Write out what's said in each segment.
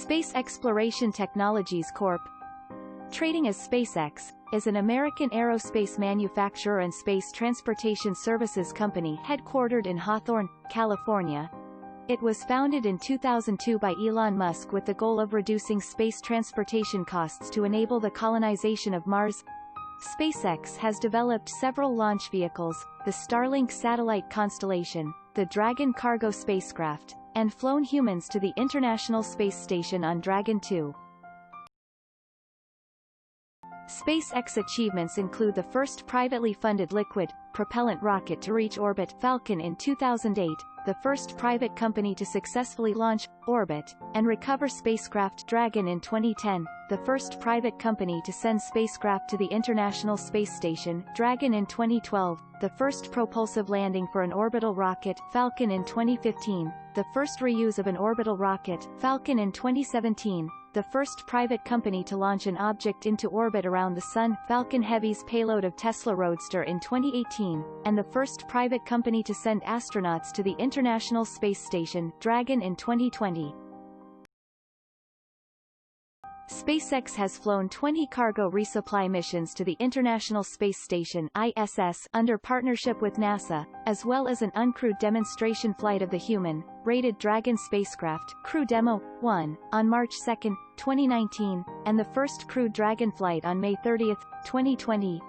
Space Exploration Technologies Corp., trading as SpaceX, is an American aerospace manufacturer and space transportation services company headquartered in Hawthorne, California. It was founded in 2002 by Elon Musk with the goal of reducing space transportation costs to enable the colonization of Mars. SpaceX has developed several launch vehicles, the Starlink satellite constellation, the Dragon cargo spacecraft, and flown humans to the International Space Station on Dragon 2. Spacex achievements include the first privately funded liquid propellant rocket to reach orbit Falcon in 2008, the first private company to successfully launch, orbit, and recover spacecraft Dragon in 2010, the first private company to send spacecraft to the International Space Station Dragon in 2012, the first propulsive landing for an orbital rocket Falcon in 2015, the first reuse of an orbital rocket Falcon in 2017, the first private company to launch an object into orbit around the Sun Falcon Heavy's payload of Tesla Roadster in 2018, and the first private company to send astronauts to the International Space Station Dragon in 2020. SpaceX has flown 20 cargo resupply missions to the International Space Station ISS under partnership with NASA, as well as an uncrewed demonstration flight of the human-rated Dragon spacecraft Crew Demo 1 on March 2, 2019, and the first crewed Dragon flight on May 30, 2020.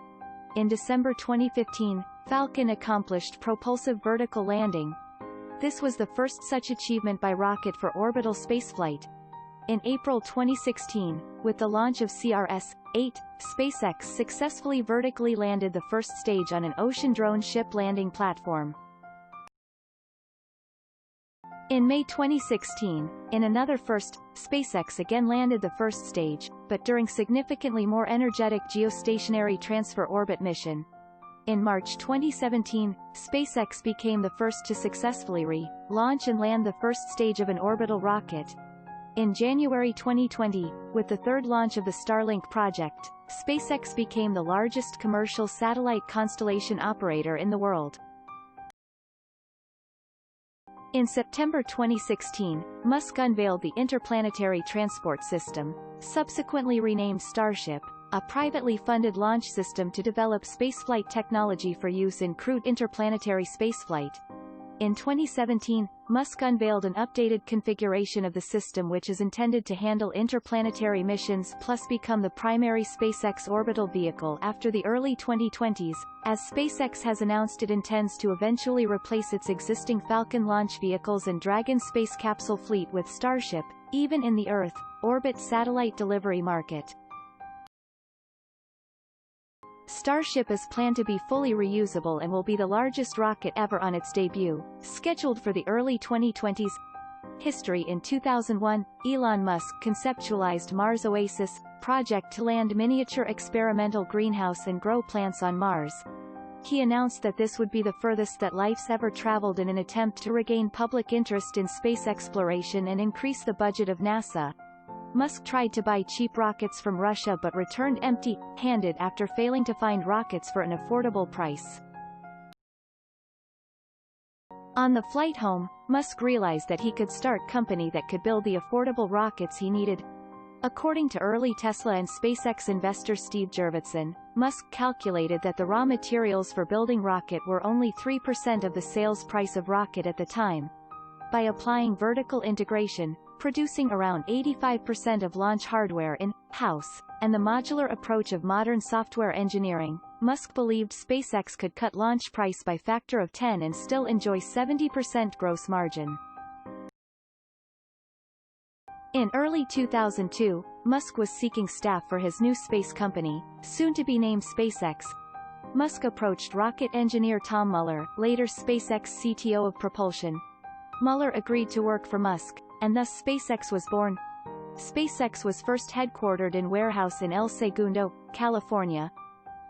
In December 2015, Falcon accomplished propulsive vertical landing. This was the first such achievement by rocket for orbital spaceflight. In April 2016, with the launch of CRS-8, SpaceX successfully vertically landed the first stage on an ocean drone ship landing platform. In May 2016, in another first, SpaceX again landed the first stage, but during significantly more energetic geostationary transfer orbit mission. In March 2017, SpaceX became the first to successfully launch and land the first stage of an orbital rocket. In January 2020, with the third launch of the Starlink project, SpaceX became the largest commercial satellite constellation operator in the world. In September 2016, Musk unveiled the Interplanetary Transport System, subsequently renamed Starship, a privately funded launch system to develop spaceflight technology for use in crewed interplanetary spaceflight. In 2017, Musk unveiled an updated configuration of the system which is intended to handle interplanetary missions plus become the primary SpaceX orbital vehicle after the early 2020s, as SpaceX has announced it intends to eventually replace its existing Falcon launch vehicles and Dragon space capsule fleet with Starship, even in the Earth orbit satellite delivery market. Starship is planned to be fully reusable and will be the largest rocket ever on its debut, scheduled for the early 2020s. History. In 2001, Elon Musk conceptualized Mars Oasis project to land miniature experimental greenhouse and grow plants on Mars. He announced that this would be the furthest that life's ever traveled in an attempt to regain public interest in space exploration and increase the budget of NASA. Musk tried to buy cheap rockets from Russia but returned empty-handed after failing to find rockets for an affordable price. On the flight home, Musk realized that he could start a company that could build the affordable rockets he needed. According to early Tesla and SpaceX investor Steve Jurvetson, Musk calculated that the raw materials for building rocket were only 3% of the sales price of rocket at the time. By applying vertical integration, producing around 85% of launch hardware in-house, and the modular approach of modern software engineering, Musk believed SpaceX could cut launch price by factor of 10 and still enjoy 70% gross margin. In early 2002, Musk was seeking staff for his new space company, soon to be named SpaceX. Musk approached rocket engineer Tom Mueller, later SpaceX CTO of Propulsion. Mueller agreed to work for Musk, and thus SpaceX was born. SpaceX was first headquartered in warehouse in El Segundo, California.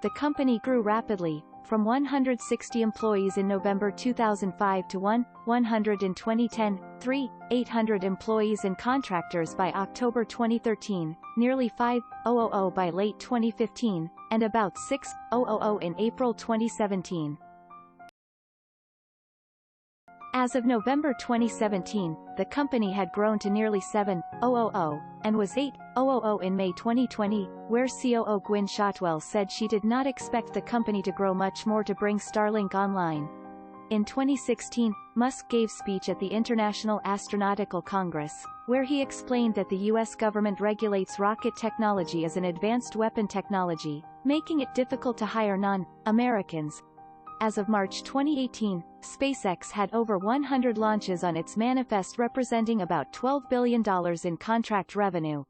The company grew rapidly, from 160 employees in November 2005 to 100 in 2010, 800 employees and contractors by October 2013, nearly 500 by late 2015, and about 600 in April 2017. As of November 2017, the company had grown to nearly 7,000, and was 8,000 in May 2020, where COO Gwynne Shotwell said she did not expect the company to grow much more to bring Starlink online. In 2016, Musk gave speech at the International Astronautical Congress, where he explained that the U.S. government regulates rocket technology as an advanced weapon technology, making it difficult to hire non-Americans. As of March 2018, SpaceX had over 100 launches on its manifest, representing about $12 billion in contract revenue.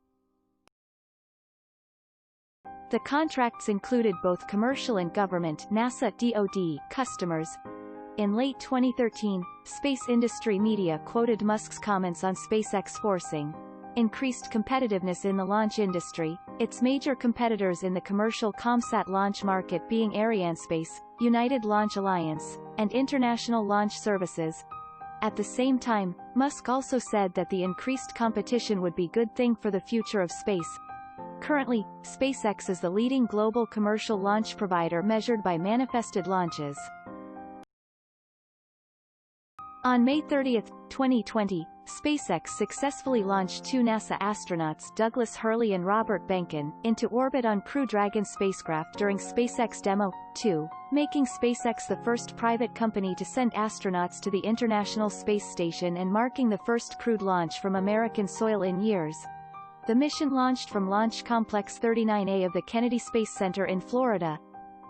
The contracts included both commercial and government NASA (DoD) customers. In late 2013, space industry media quoted Musk's comments on SpaceX forcing increased competitiveness in the launch industry, its major competitors in the commercial COMSAT launch market being Arianespace, United Launch Alliance, and International Launch Services. At the same time, Musk also said that the increased competition would be a good thing for the future of space. Currently, SpaceX is the leading global commercial launch provider measured by manifested launches. On May 30, 2020, SpaceX successfully launched two NASA astronauts Douglas Hurley and Robert Behnken into orbit on Crew Dragon spacecraft during SpaceX Demo 2, making SpaceX the first private company to send astronauts to the International Space Station and marking the first crewed launch from American soil in years. The mission launched from Launch Complex 39A of the Kennedy Space Center in Florida.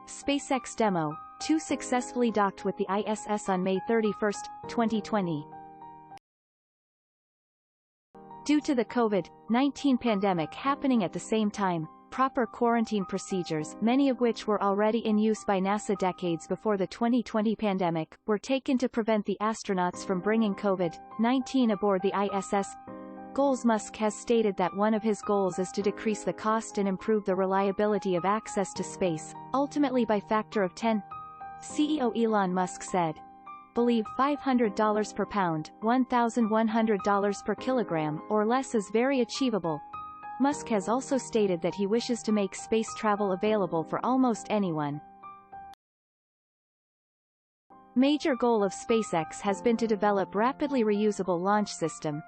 SpaceX Demo 2 successfully docked with the ISS on May 31, 2020. Due to the COVID-19 pandemic happening at the same time, proper quarantine procedures, many of which were already in use by NASA decades before the 2020 pandemic, were taken to prevent the astronauts from bringing COVID-19 aboard the ISS. Musk has stated that one of his goals is to decrease the cost and improve the reliability of access to space, ultimately by factor of 10. CEO Elon Musk said, "Believe $500 per pound, $1,100 per kilogram, or less is very achievable." Musk has also stated that he wishes to make space travel available for almost anyone. Major goal of SpaceX has been to develop rapidly reusable launch system.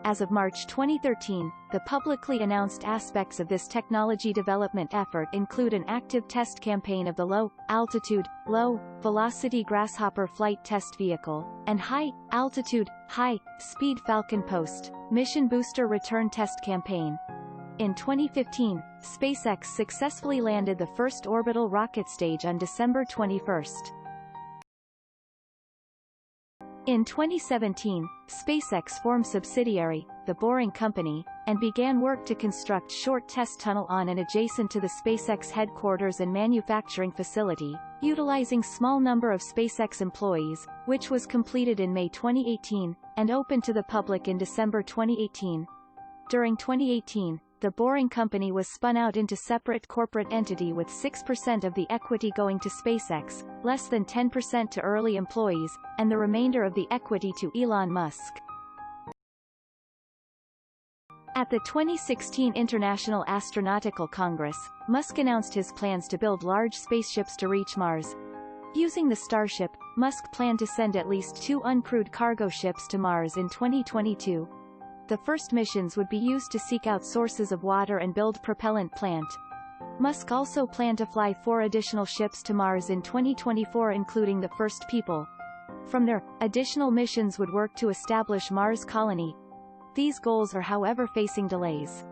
As of March 2013, the publicly announced aspects of this technology development effort include an active test campaign of the low-altitude, low-velocity Grasshopper flight test vehicle, and high-altitude, high-speed Falcon post-mission booster return test campaign. In 2015, SpaceX successfully landed the first orbital rocket stage on December 21. In 2017, SpaceX formed subsidiary, The Boring Company, and began work to construct short test tunnel on and adjacent to the SpaceX headquarters and manufacturing facility, utilizing small number of SpaceX employees, which was completed in May 2018, and opened to the public in December 2018. During 2018, The Boring Company was spun out into separate corporate entity with 6% of the equity going to SpaceX, less than 10% to early employees, and the remainder of the equity to Elon Musk. At the 2016 International Astronautical Congress, Musk announced his plans to build large spaceships to reach Mars. Using the Starship, Musk planned to send at least 2 uncrewed cargo ships to Mars in 2022. The first missions would be used to seek out sources of water and build propellant plant. Musk also planned to fly 4 additional ships to Mars in 2024, including the first people. From there, additional missions would work to establish Mars colony. These goals are however facing delays.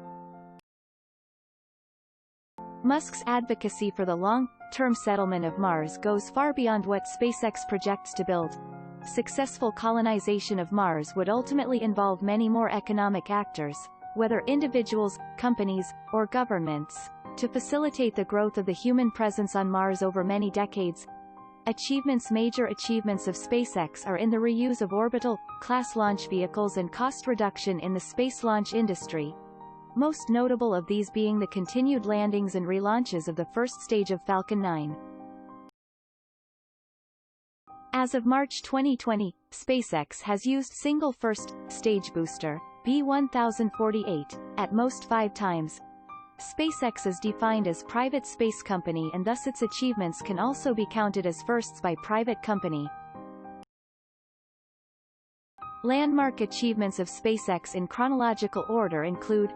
Musk's advocacy for the long-term settlement of Mars goes far beyond what SpaceX projects to build. Successful colonization of Mars would ultimately involve many more economic actors, whether individuals, companies, or governments, to facilitate the growth of the human presence on Mars over many decades. Major achievements of SpaceX are in the reuse of orbital-class launch vehicles and cost reduction in the space launch industry. Most notable of these being the continued landings and relaunches of the first stage of Falcon 9. As of March 2020, SpaceX has used single first-stage booster, B1048, at most 5 times. SpaceX is defined as private space company, and thus its achievements can also be counted as firsts by private company. Landmark achievements of SpaceX in chronological order include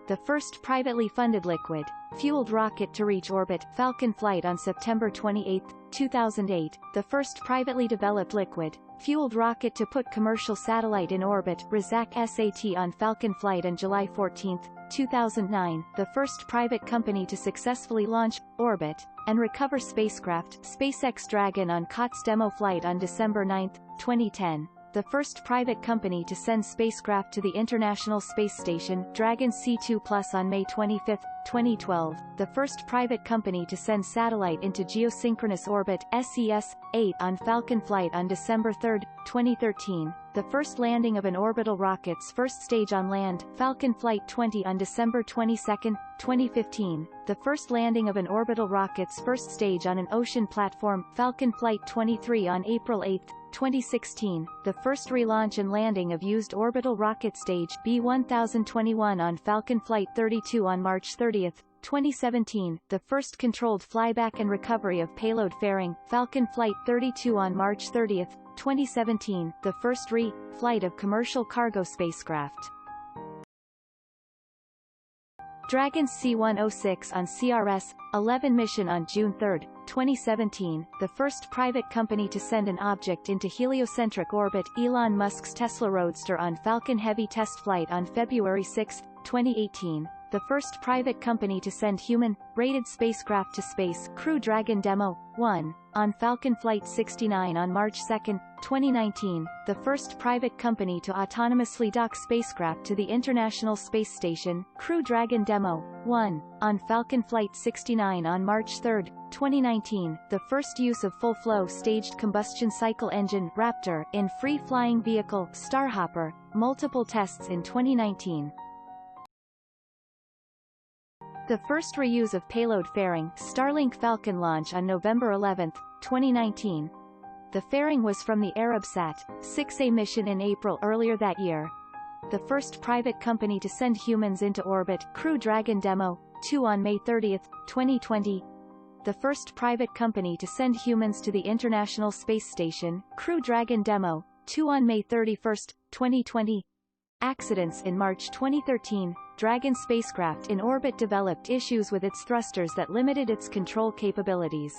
the first privately funded liquid-fueled rocket to reach orbit, Falcon flight on September 28, 2008, the first privately developed liquid-fueled rocket to put commercial satellite in orbit, İzzet on Falcon flight on July 14, 2009, the first private company to successfully launch, orbit, and recover spacecraft, SpaceX Dragon on Cots demo flight on December 9, 2010. The first private company to send spacecraft to the International Space Station, Dragon C2 Plus on May 25, 2012, the first private company to send satellite into geosynchronous orbit, SES-8 on Falcon flight on December 3, 2013, the first landing of an orbital rocket's first stage on land, Falcon Flight 20 on December 22, 2015, the first landing of an orbital rocket's first stage on an ocean platform, Falcon Flight 23 on April 8, 2016, the first relaunch and landing of used orbital rocket stage B1021 on Falcon Flight 32 on March 30, 2017, the first controlled flyback and recovery of payload fairing, Falcon Flight 32 on March 30, 2017, the first flight of commercial cargo spacecraft. Dragon C-106 on CRS-11 mission on June 3, 2017, the first private company to send an object into heliocentric orbit, Elon Musk's Tesla Roadster on Falcon Heavy test flight on February 6, 2018, the first private company to send human-rated spacecraft to space, Crew Dragon Demo 1, on Falcon Flight 69 on March 2, 2019, the first private company to autonomously dock spacecraft to the International Space Station, Crew Dragon Demo 1, on Falcon Flight 69 on March 3, 2019, the first use of full-flow staged combustion cycle engine, Raptor, in free-flying vehicle, Starhopper, multiple tests in 2019. The first reuse of payload fairing, Starlink Falcon launch on November 11, 2019. The fairing was from the Arabsat 6A mission in April earlier that year. The first private company to send humans into orbit, Crew Dragon Demo 2 on May 30, 2020. The first private company to send humans to the International Space Station, Crew Dragon Demo 2 on May 31, 2020. Accidents in March 2013, Dragon spacecraft in orbit developed issues with its thrusters that limited its control capabilities.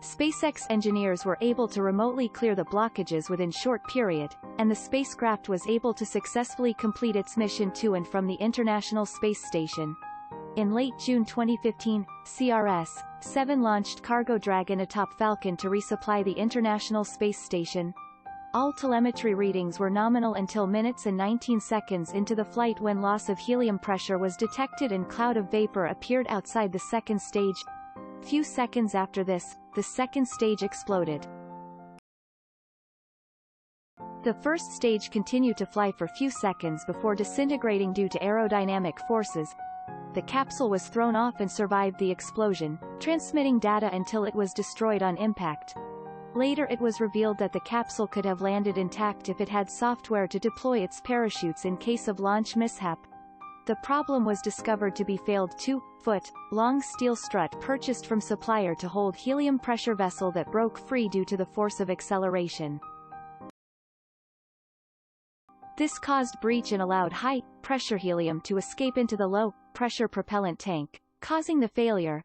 SpaceX engineers were able to remotely clear the blockages within short period, and the spacecraft was able to successfully complete its mission to and from the International Space Station. In late June 2015, CRS-7 launched Cargo Dragon atop Falcon to resupply the International Space Station. All telemetry readings were nominal until minutes and 19 seconds into the flight when loss of helium pressure was detected and cloud of vapor appeared outside the second stage. Few seconds after this, the second stage exploded. The first stage continued to fly for few seconds before disintegrating due to aerodynamic forces. The capsule was thrown off and survived the explosion, transmitting data until it was destroyed on impact. Later it was revealed that the capsule could have landed intact if it had software to deploy its parachutes in case of launch mishap. The problem was discovered to be failed 2-foot-long steel strut purchased from supplier to hold helium pressure vessel that broke free due to the force of acceleration. This caused breach and allowed high-pressure helium to escape into the low-pressure propellant tank, causing the failure.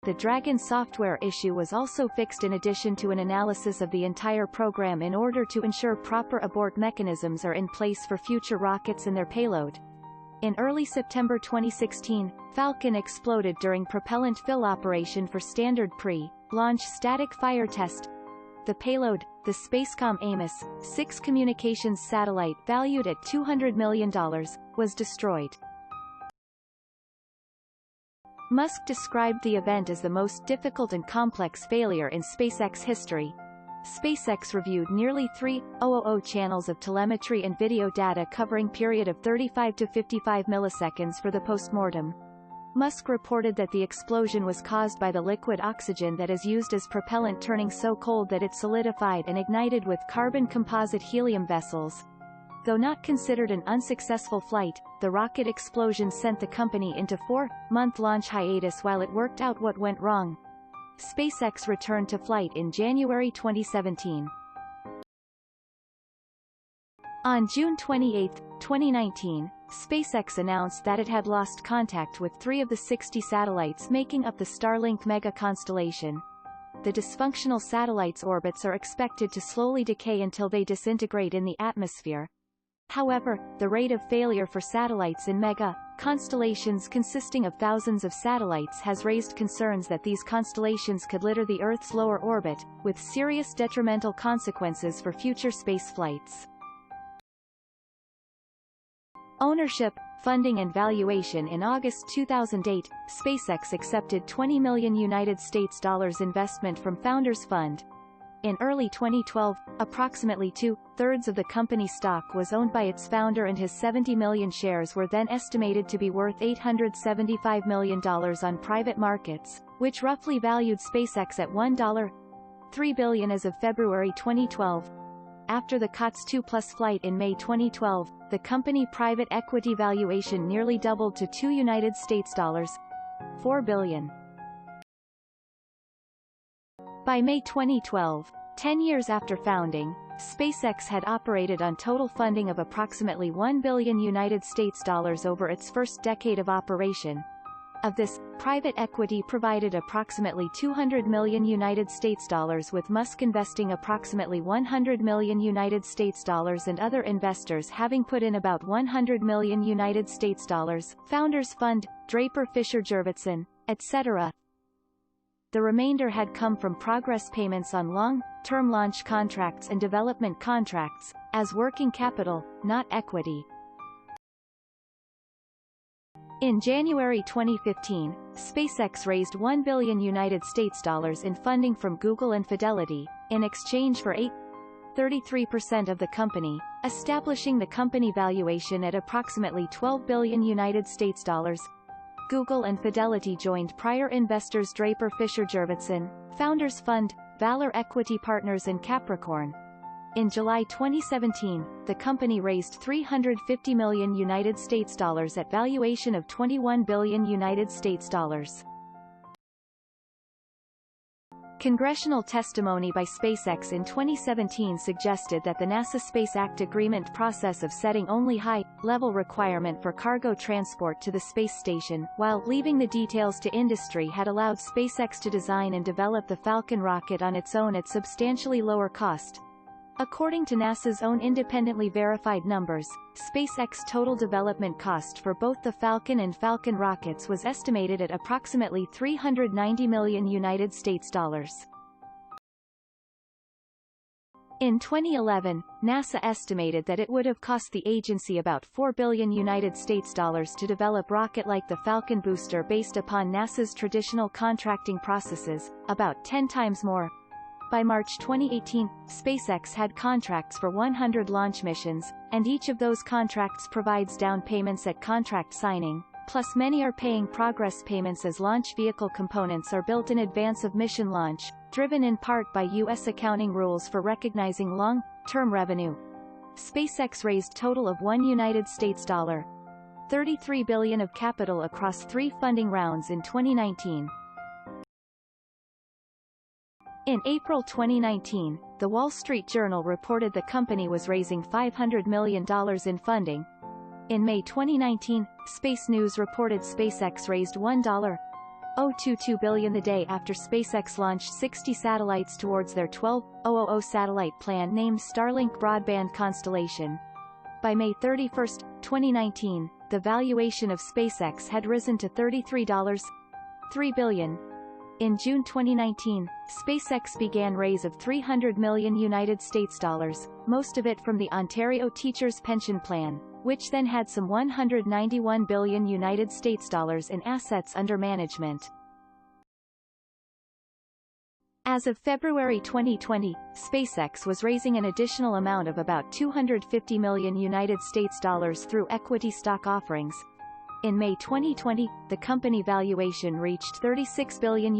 The Dragon software issue was also fixed in addition to an analysis of the entire program in order to ensure proper abort mechanisms are in place for future rockets and their payload. In early September 2016, Falcon exploded during propellant fill operation for standard pre-launch static fire test. The payload, the Spacecom Amos 6 communications satellite valued at $200 million, was destroyed. Musk described the event as the most difficult and complex failure in SpaceX history. SpaceX reviewed nearly 3,000 channels of telemetry and video data covering period of 35 to 55 milliseconds for the postmortem. Musk reported that the explosion was caused by the liquid oxygen that is used as propellant turning so cold that it solidified and ignited with carbon composite helium vessels. Though not considered an unsuccessful flight, the rocket explosion sent the company into 4-month launch hiatus while it worked out what went wrong. SpaceX returned to flight in January 2017. On June 28, 2019, SpaceX announced that it had lost contact with 3 of the 60 satellites making up the Starlink mega constellation. The dysfunctional satellites' orbits are expected to slowly decay until they disintegrate in the atmosphere. However, the rate of failure for satellites in mega constellations consisting of thousands of satellites has raised concerns that these constellations could litter the Earth's lower orbit, with serious detrimental consequences for future space flights. Ownership, funding and valuation. In August 2008, SpaceX accepted $20 million investment from Founders Fund. In early 2012, approximately 2/3 of the company's stock was owned by its founder, and his 70 million shares were then estimated to be worth $875 million on private markets, which roughly valued SpaceX at $1.3 billion as of February 2012. After the Cots 2+ flight in May 2012, the company private equity valuation nearly doubled to $4 billion. By May 2012, 10 years after founding, SpaceX had operated on total funding of approximately $1 billion over its first decade of operation. Of this, private equity provided approximately $200 million, with Musk investing approximately $100 million and other investors having put in about $100 million, Founders Fund, Draper Fisher Jurvetson, etc. The remainder had come from progress payments on long-term launch contracts and development contracts, as working capital, not equity. In January 2015, SpaceX raised $1 billion in funding from Google and Fidelity, in exchange for 33% of the company, establishing the company valuation at approximately $12 billion. Google and Fidelity joined prior investors Draper Fisher Jurvetson, Founders Fund, Valor Equity Partners and Capricorn. In July 2017, the company raised $350 million at valuation of $21 billion. Congressional testimony by SpaceX in 2017 suggested that the NASA Space Act agreement process of setting only high-level requirement for cargo transport to the space station, while leaving the details to industry, had allowed SpaceX to design and develop the Falcon rocket on its own at substantially lower cost. According to NASA's own independently verified numbers, SpaceX's total development cost for both the Falcon and Falcon rockets was estimated at approximately $390 million. In 2011, NASA estimated that it would have cost the agency about $4 billion to develop rocket like the Falcon booster based upon NASA's traditional contracting processes, about 10 times more. By March 2018, SpaceX had contracts for 100 launch missions, and each of those contracts provides down payments at contract signing, plus many are paying progress payments as launch vehicle components are built in advance of mission launch, driven in part by U.S. accounting rules for recognizing long-term revenue. SpaceX raised total of $33 billion of capital across 3 funding rounds in 2019. In April 2019, The Wall Street Journal reported the company was raising $500 million in funding. In May 2019, Space News reported SpaceX raised $1.022 billion the day after SpaceX launched 60 satellites towards their 12,000 satellite plan named Starlink broadband constellation. By May 31, 2019, the valuation of SpaceX had risen to $33.3 billion. In June 2019, SpaceX began raise of $300 million, most of it from the Ontario Teachers' Pension Plan, which then had some $191 billion in assets under management. As of February 2020, SpaceX was raising an additional amount of about $250 million through equity stock offerings. In May 2020, the company valuation reached $36 billion.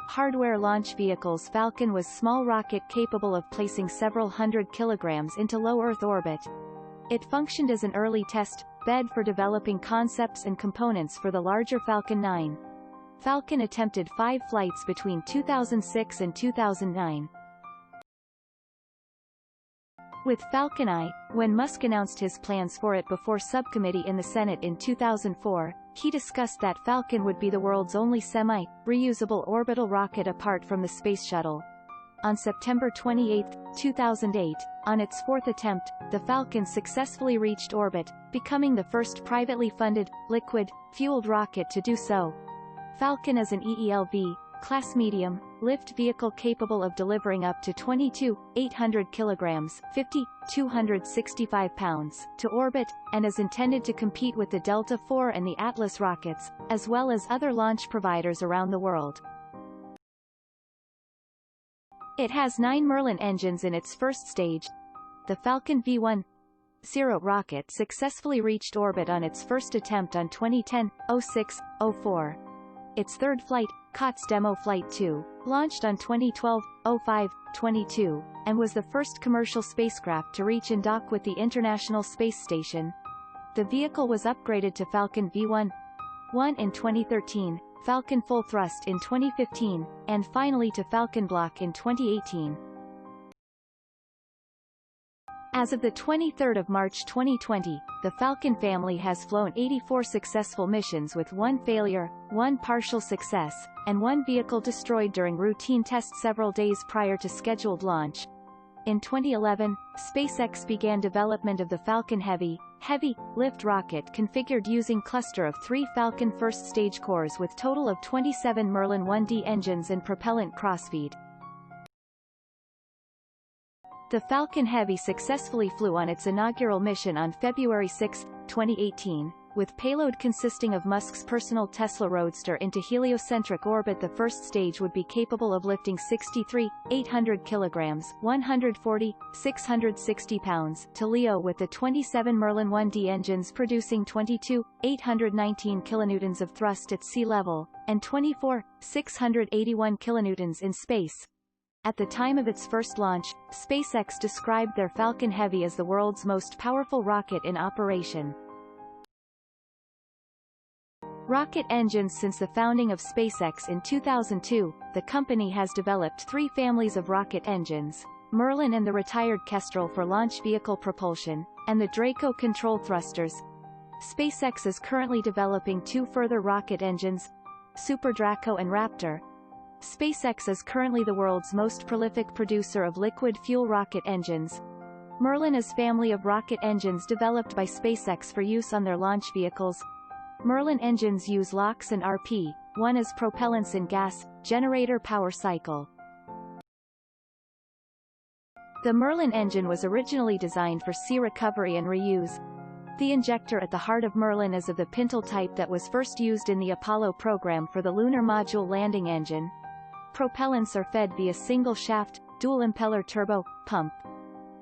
Hardware launch vehicles. Falcon was small rocket capable of placing several hundred kilograms into low Earth orbit. It functioned as an early test bed for developing concepts and components for the larger Falcon 9. Falcon attempted 5 flights between 2006 and 2009. With Falcon 9, when Musk announced his plans for it before subcommittee in the Senate in 2004, he discussed that Falcon would be the world's only semi-reusable orbital rocket apart from the Space Shuttle. On September 28, 2008, on its fourth attempt, the Falcon successfully reached orbit, becoming the first privately funded, liquid-fueled rocket to do so. Falcon is an EELV, class medium, lift vehicle capable of delivering up to 22,800 kilograms, 50,265 pounds, to orbit, and is intended to compete with the Delta IV and the Atlas rockets, as well as other launch providers around the world. It has 9 Merlin engines in its first stage. The Falcon V1.0 rocket successfully reached orbit on its first attempt on 2010-06-04. Its third flight, Cots Demo Flight 2, launched on 2012-05-22, and was the first commercial spacecraft to reach and dock with the International Space Station. The vehicle was upgraded to Falcon V1.1 in 2013, Falcon Full Thrust in 2015, and finally to Falcon Block in 2018. As of the 23rd of March 2020, the Falcon family has flown 84 successful missions with 1 failure, 1 partial success, and 1 vehicle destroyed during routine tests several days prior to scheduled launch. In 2011, SpaceX began development of the Falcon Heavy lift rocket configured using cluster of 3 Falcon first stage cores with total of 27 Merlin 1D engines and propellant crossfeed. The Falcon Heavy successfully flew on its inaugural mission on February 6, 2018, with payload consisting of Musk's personal Tesla Roadster into heliocentric orbit. The first stage would be capable of lifting 63,800 kilograms, 140,660 pounds, to LEO with the 27 Merlin 1D engines producing 22,819 kilonewtons of thrust at sea level, and 24,681 kilonewtons in space. At the time of its first launch, SpaceX described their Falcon Heavy as the world's most powerful rocket in operation. Rocket engines. Since the founding of SpaceX in 2002, the company has developed 3 families of rocket engines: Merlin and the retired Kestrel for launch vehicle propulsion, and the Draco control thrusters. SpaceX is currently developing 2 further rocket engines, Super Draco and Raptor. SpaceX is currently the world's most prolific producer of liquid fuel rocket engines. Merlin is family of rocket engines developed by SpaceX for use on their launch vehicles. Merlin engines use LOX and RP, one as propellants in gas generator power cycle. The Merlin engine was originally designed for sea recovery and reuse. The injector at the heart of Merlin is of the Pintle type that was first used in the Apollo program for the Lunar Module landing engine. Propellants are fed via single-shaft, dual-impeller turbo pump.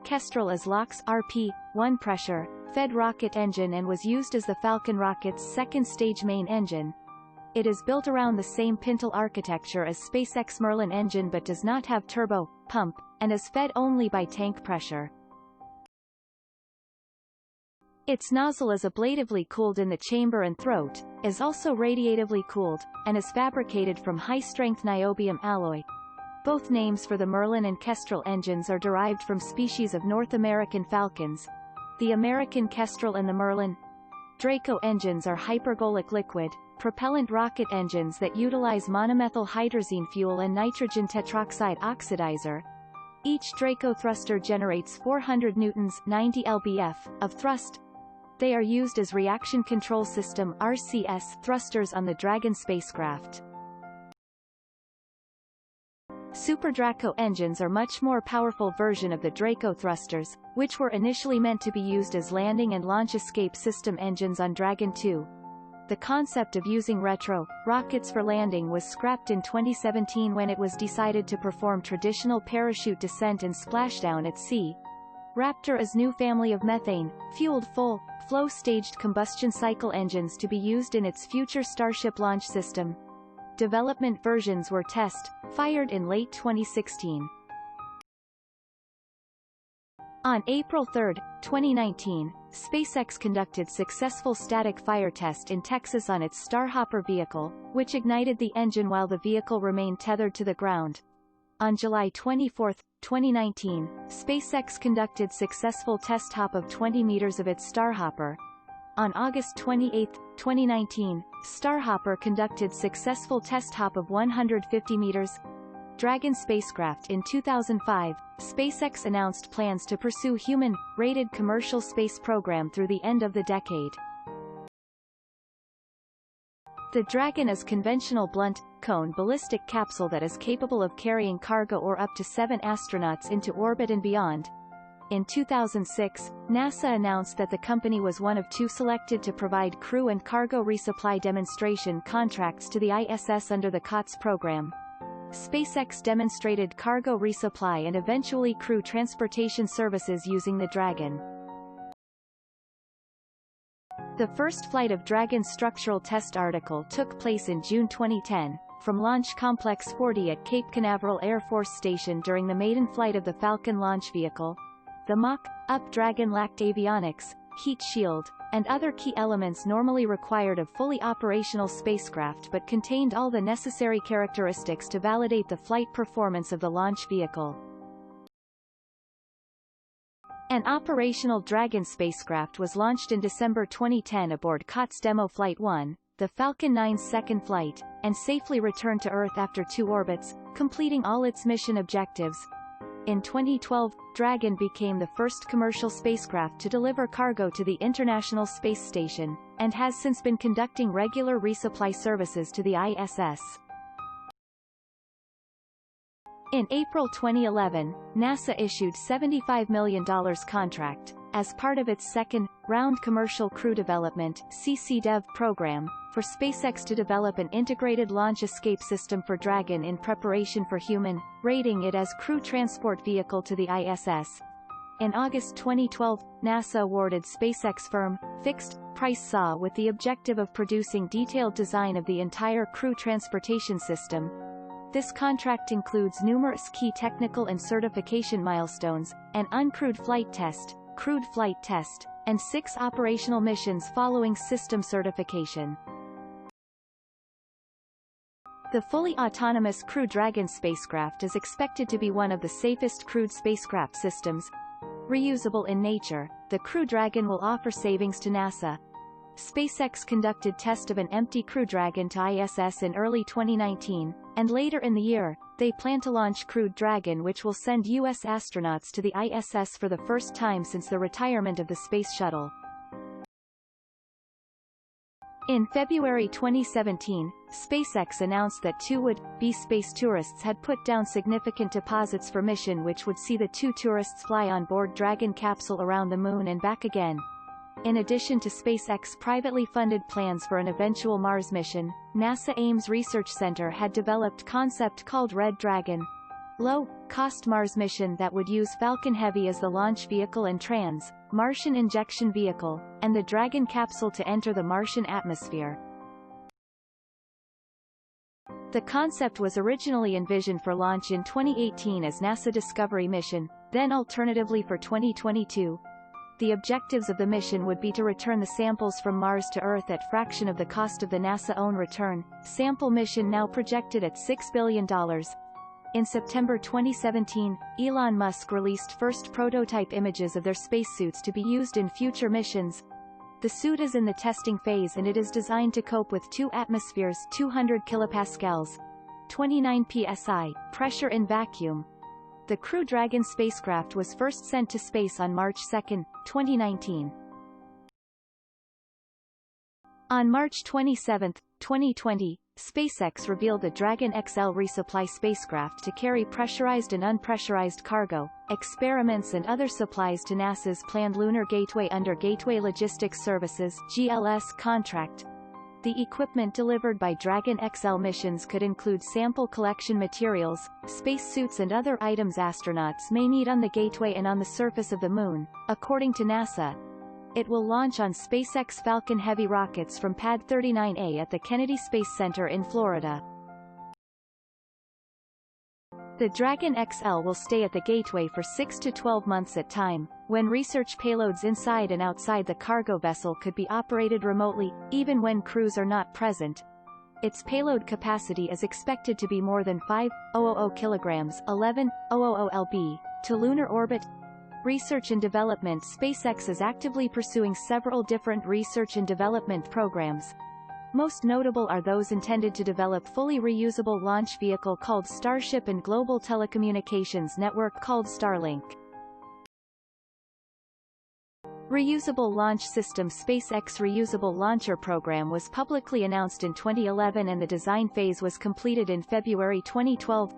Kestrel is LOX RP, 1 pressure, fed rocket engine and was used as the Falcon rocket's second-stage main engine. It is built around the same Pintle architecture as SpaceX Merlin engine but does not have turbo pump, and is fed only by tank pressure. Its nozzle is ablatively cooled in the chamber and throat, is also radiatively cooled, and is fabricated from high-strength niobium alloy. Both names for the Merlin and Kestrel engines are derived from species of North American falcons. The American Kestrel and the Merlin Draco engines are hypergolic liquid, propellant rocket engines that utilize monomethyl hydrazine fuel and nitrogen tetroxide oxidizer. Each Draco thruster generates 400 newtons 90 lbf of thrust. They are used as reaction control system RCS thrusters on the Dragon spacecraft. Super Draco engines are much more powerful version of the Draco thrusters, which were initially meant to be used as landing and launch escape system engines on Dragon 2. The concept of using retro rockets for landing was scrapped in 2017 when it was decided to perform traditional parachute descent and splashdown at sea. Raptor is new family of methane-fueled full-flow staged combustion cycle engines to be used in its future Starship launch system. Development versions were fired in late 2016. On April 3, 2019, SpaceX conducted successful static fire test in Texas on its Starhopper vehicle, which ignited the engine while the vehicle remained tethered to the ground. On July 24, 2019, SpaceX conducted successful test hop of 20 meters of its Starhopper. On August 28, 2019, Starhopper conducted successful test hop of 150 meters. Dragon spacecraft. In 2005, SpaceX announced plans to pursue human-rated commercial space program through the end of the decade. The Dragon is conventional blunt-cone ballistic capsule that is capable of carrying cargo or up to 7 astronauts into orbit and beyond. In 2006, NASA announced that the company was one of 2 selected to provide crew and cargo resupply demonstration contracts to the ISS under the Cots program. SpaceX demonstrated cargo resupply and eventually crew transportation services using the Dragon. The first flight of Dragon's structural test article took place in June 2010, from Launch Complex 40 at Cape Canaveral Air Force Station during the maiden flight of the Falcon launch vehicle. The mock-up Dragon lacked avionics, heat shield, and other key elements normally required of fully operational spacecraft but contained all the necessary characteristics to validate the flight performance of the launch vehicle. An operational Dragon spacecraft was launched in December 2010 aboard Cots Demo Flight 1, the Falcon 9's second flight, and safely returned to Earth after 2 orbits, completing all its mission objectives. In 2012, Dragon became the first commercial spacecraft to deliver cargo to the International Space Station, and has since been conducting regular resupply services to the ISS. In April 2011, NASA issued $75 million contract, as part of its second-round Commercial Crew Development (CCDEV) program, for SpaceX to develop an integrated launch escape system for Dragon in preparation for human-rating it as crew transport vehicle to the ISS. In August 2012, NASA awarded SpaceX firm-fixed-price SAW with the objective of producing detailed design of the entire crew transportation system. This contract includes numerous key technical and certification milestones, an uncrewed flight test, crewed flight test, and 6 operational missions following system certification. The fully autonomous Crew Dragon spacecraft is expected to be one of the safest crewed spacecraft systems. Reusable in nature, the Crew Dragon will offer savings to NASA. SpaceX conducted test of an empty Crew Dragon to ISS in early 2019, and later in the year, they plan to launch Crew Dragon, which will send U.S. astronauts to the ISS for the first time since the retirement of the Space Shuttle. In February 2017, SpaceX announced that 2 would-be space tourists had put down significant deposits for mission which would see the 2 tourists fly on board Dragon capsule around the Moon and back again. In addition to SpaceX privately funded plans for an eventual Mars mission, NASA Ames Research Center had developed concept called Red Dragon, low-cost Mars mission that would use Falcon Heavy as the launch vehicle and Martian injection vehicle, and the Dragon capsule to enter the Martian atmosphere. The concept was originally envisioned for launch in 2018 as NASA Discovery mission, then alternatively for 2022. The objectives of the mission would be to return the samples from Mars to Earth at fraction of the cost of the NASA-owned return sample mission, now projected at $6 billion. In September 2017, Elon Musk released first prototype images of their spacesuits to be used in future missions. The suit is in the testing phase and it is designed to cope with 2 atmospheres, 200 kilopascals, 29 psi, pressure in vacuum. The Crew Dragon spacecraft was first sent to space on March 2, 2019. On March 27, 2020, SpaceX revealed the Dragon XL resupply spacecraft to carry pressurized and unpressurized cargo, experiments and other supplies to NASA's planned Lunar Gateway under Gateway Logistics Services (GLS) contract. The equipment delivered by Dragon XL missions could include sample collection materials, spacesuits and other items astronauts may need on the Gateway and on the surface of the Moon, according to NASA. It will launch on SpaceX Falcon Heavy rockets from Pad 39A at the Kennedy Space Center in Florida. The Dragon XL will stay at the Gateway for 6 to 12 months at a time, when research payloads inside and outside the cargo vessel could be operated remotely, even when crews are not present. Its payload capacity is expected to be more than 5,000 kilograms, 11,000 lb, to lunar orbit. Research and development. SpaceX is actively pursuing several different research and development programs. Most notable are those intended to develop fully reusable launch vehicle called Starship and global telecommunications network called Starlink. Reusable Launch System. SpaceX Reusable Launcher Program was publicly announced in 2011 and the design phase was completed in February 2012.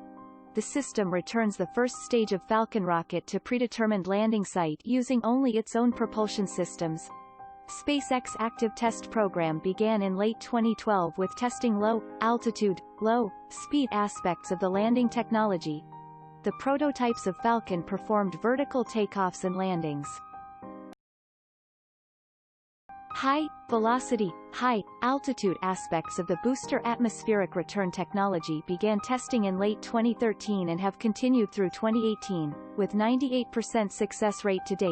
The system returns the first stage of Falcon rocket to predetermined landing site using only its own propulsion systems. SpaceX active test program began in late 2012 with testing low-altitude, low-speed aspects of the landing technology. The prototypes of Falcon performed vertical takeoffs and landings. High-velocity, high-altitude aspects of the booster atmospheric return technology began testing in late 2013 and have continued through 2018, with 98% success rate to date.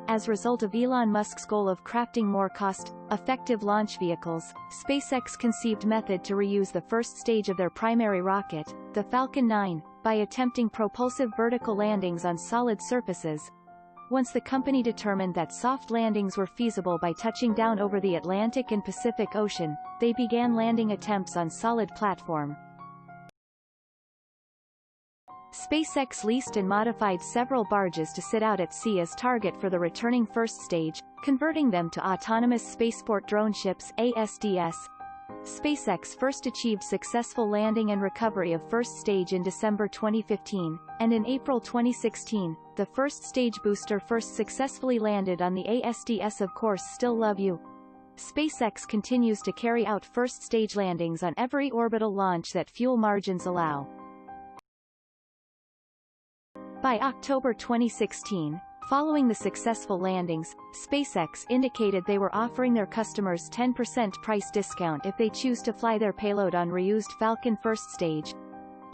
As a result of Elon Musk's goal of crafting more cost-effective launch vehicles, SpaceX conceived method to reuse the first stage of their primary rocket, the Falcon 9, by attempting propulsive vertical landings on solid surfaces. Once the company determined that soft landings were feasible by touching down over the Atlantic and Pacific Ocean, they began landing attempts on solid platform. SpaceX leased and modified several barges to sit out at sea as target for the returning first stage, converting them to autonomous spaceport drone ships (ASDS). SpaceX first achieved successful landing and recovery of first stage in December 2015, and in April 2016, the first stage booster first successfully landed on the ASDS. Of course, still love you. SpaceX continues to carry out first stage landings on every orbital launch that fuel margins allow. By October 2016, following the successful landings, SpaceX indicated they were offering their customers 10% price discount if they choose to fly their payload on reused Falcon first stage.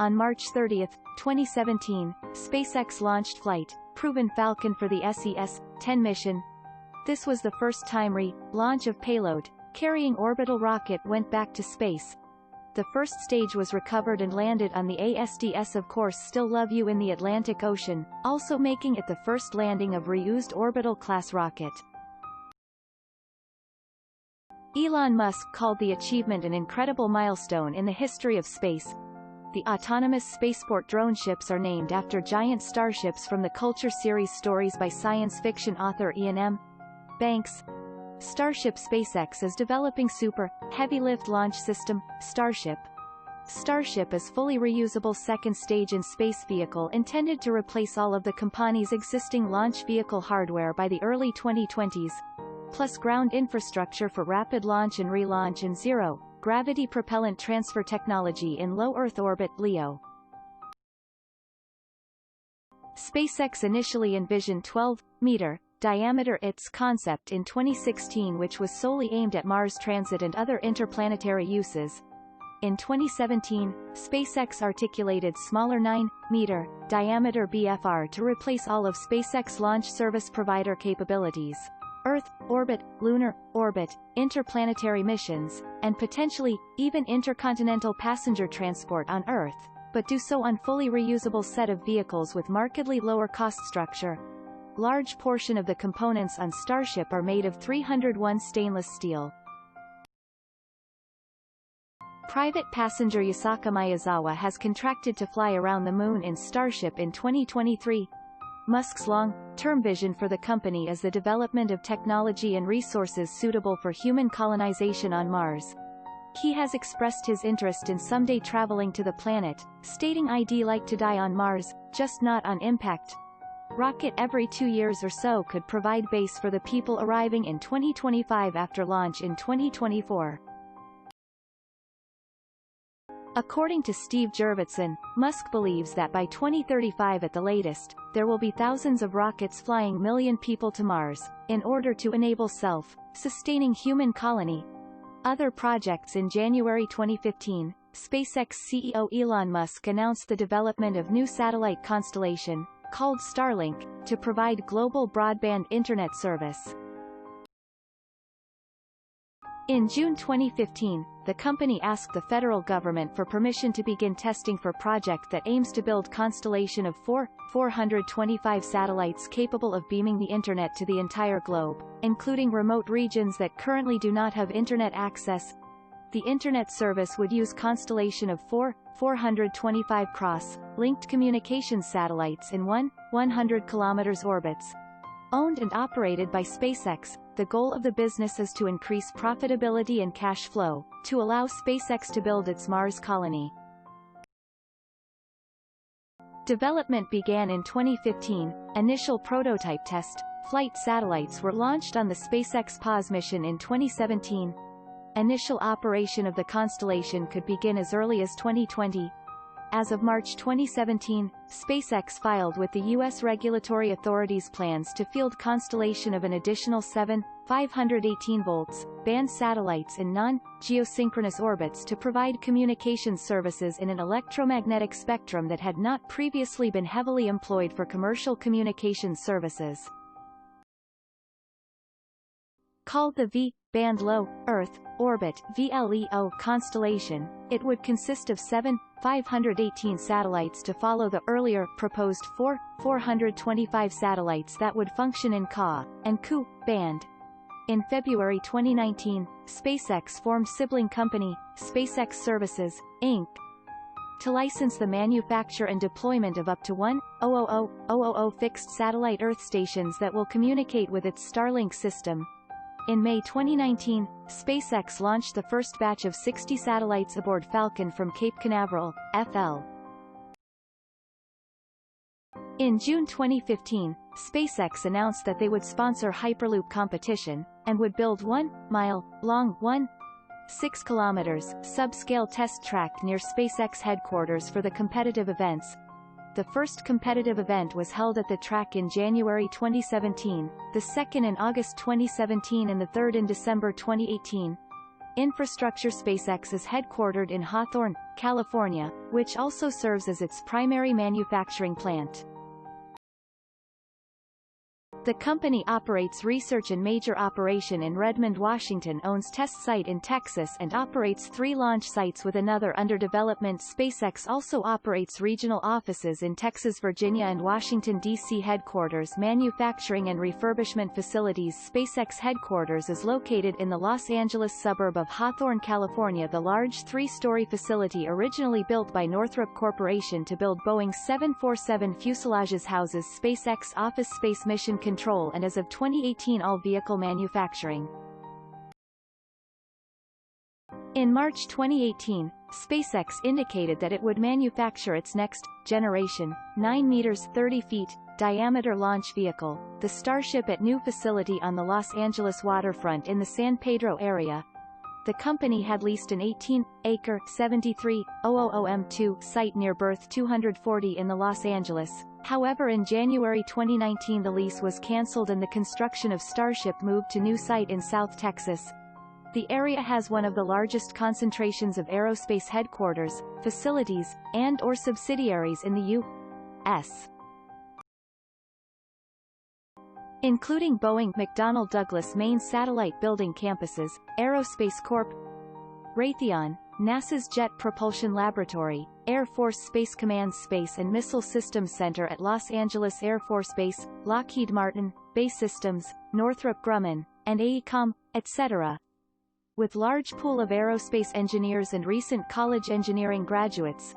On March 30, 2017, SpaceX launched flight-proven Falcon for the SES-10 mission. This was the first time launch of payload carrying orbital rocket went back to space. The first stage was recovered and landed on the ASDS. Of course, still love you in the Atlantic Ocean, also making it the first landing of reused orbital class rocket. Elon Musk called the achievement an incredible milestone in the history of space. The autonomous spaceport drone ships are named after giant starships from the Culture series stories by science fiction author Ian M. Banks. Starship. SpaceX is developing super, heavy-lift launch system, Starship. Starship is fully reusable second stage in space vehicle intended to replace all of the company's existing launch vehicle hardware by the early 2020s, plus ground infrastructure for rapid launch and relaunch and zero-gravity propellant transfer technology in low Earth orbit (LEO). SpaceX initially envisioned 12-meter diameter its concept in 2016, which was solely aimed at Mars transit and other interplanetary uses. In 2017, SpaceX articulated smaller 9-meter diameter BFR to replace all of SpaceX launch service provider capabilities, Earth orbit, lunar orbit, interplanetary missions, and potentially even intercontinental passenger transport on Earth, but do so on fully reusable set of vehicles with markedly lower cost structure. Large portion of the components on Starship are made of 301 stainless steel. Private passenger Yusaku Maezawa has contracted to fly around the Moon in Starship in 2023. Musk's long-term vision for the company is the development of technology and resources suitable for human colonization on Mars. He has expressed his interest in someday traveling to the planet, stating, "I'd like to die on Mars, just not on impact." Rocket every 2 years or so could provide base for the people arriving in 2025 after launch in 2024. According to Steve Jurvetson, Musk believes that by 2035 at the latest, there will be thousands of rockets flying million people to Mars, in order to enable self-sustaining human colony. Other projects. In January 2015, SpaceX CEO Elon Musk announced the development of new satellite constellation, called Starlink, to provide global broadband internet service. In June 2015, the company asked the federal government for permission to begin testing for a project that aims to build constellation of 425 satellites capable of beaming the Internet to the entire globe, including remote regions that currently do not have Internet access. The Internet service would use constellation of 425 cross-linked communications satellites in 100 km orbits. Owned and operated by SpaceX, the goal of the business is to increase profitability and cash flow, to allow SpaceX to build its Mars colony. Development began in 2015. Initial prototype test flight satellites were launched on the SpaceX PAWS mission in 2017. Initial operation of the constellation could begin as early as 2020. As of March 2017, SpaceX filed with the U.S. regulatory authorities plans to field constellation of an additional 518 volts, band satellites in non-geosynchronous orbits to provide communications services in an electromagnetic spectrum that had not previously been heavily employed for commercial communications services. Called the V-band low Earth orbit (VLEO) constellation, it would consist of 518 satellites to follow the earlier proposed 425 satellites that would function in Ka and Ku band. In February 2019, SpaceX formed sibling company, SpaceX Services, Inc., to license the manufacture and deployment of up to 1,000 fixed satellite Earth stations that will communicate with its Starlink system. In May 2019, SpaceX launched the first batch of 60 satellites aboard Falcon from Cape Canaveral, FL. In June 2015, SpaceX announced that they would sponsor Hyperloop competition, and would build 1-mile-long 6 kilometers subscale test track near SpaceX headquarters for the competitive events. The first competitive event was held at the track in January 2017, the second in August 2017 and the third in December 2018. Infrastructure SpaceX is headquartered in Hawthorne, California, which also serves as its primary manufacturing plant. The company operates research and major operation in Redmond, Washington, owns test site in Texas and operates 3 launch sites with another under development. SpaceX also operates regional offices in Texas, Virginia and Washington, D.C. headquarters, manufacturing and refurbishment facilities. SpaceX headquarters is located in the Los Angeles suburb of Hawthorne, California. The large 3-story facility originally built by Northrop Corporation to build Boeing 747 fuselages houses SpaceX Office Space Mission Control and as of 2018 all vehicle manufacturing. In March 2018, SpaceX indicated that it would manufacture its next generation 9 meters 30 feet diameter launch vehicle, the Starship, at new facility on the Los Angeles waterfront in the San Pedro area. The company had leased an 18-acre 73,000 m2 site near Berth 240 in the Los Angeles. However, in January 2019 the lease was cancelled and the construction of Starship moved to new site in South Texas. The area has one of the largest concentrations of aerospace headquarters, facilities, and/or subsidiaries in the U.S., including Boeing, McDonnell Douglas main satellite building campuses, Aerospace Corp., Raytheon, NASA's Jet Propulsion Laboratory, Air Force Space Command Space and Missile Systems Center at Los Angeles Air Force Base, Lockheed Martin, Base Systems, Northrop Grumman, and AECOM, etc. With large pool of aerospace engineers and recent college engineering graduates,